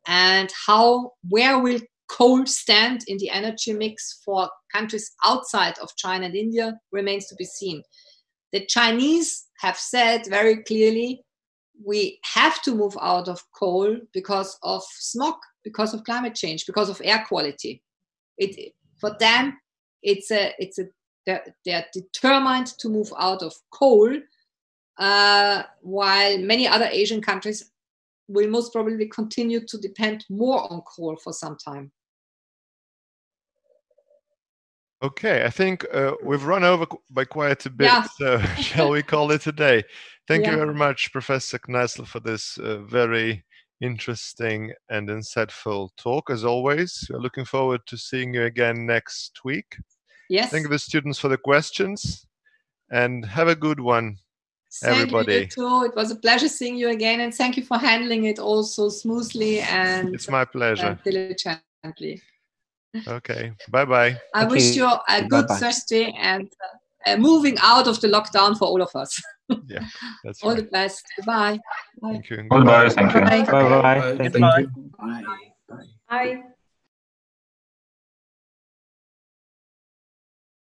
And where will coal stand in the energy mix for countries outside of China and India remains to be seen. The Chinese have said very clearly, we have to move out of coal because of smog, because of climate change, because of air quality. For them, they're determined to move out of coal, while many other Asian countries will most probably continue to depend more on coal for some time. Okay, I think we've run over by quite a bit, yeah. So shall we call it a day? Thank you very much, Professor Kneissl, for this very interesting and insightful talk, as always. We're looking forward to seeing you again next week. Yes. Thank the students for the questions, and have a good one, everybody. Thank you too. It was a pleasure seeing you again, and thank you for handling it all so smoothly and it's my pleasure. Diligently. Okay, bye-bye. I wish you a good Thursday and moving out of the lockdown for all of us. Yeah, that's all right. the best. Goodbye. Thank you. Goodbye. Thank you. Bye-bye. Thank you. Bye.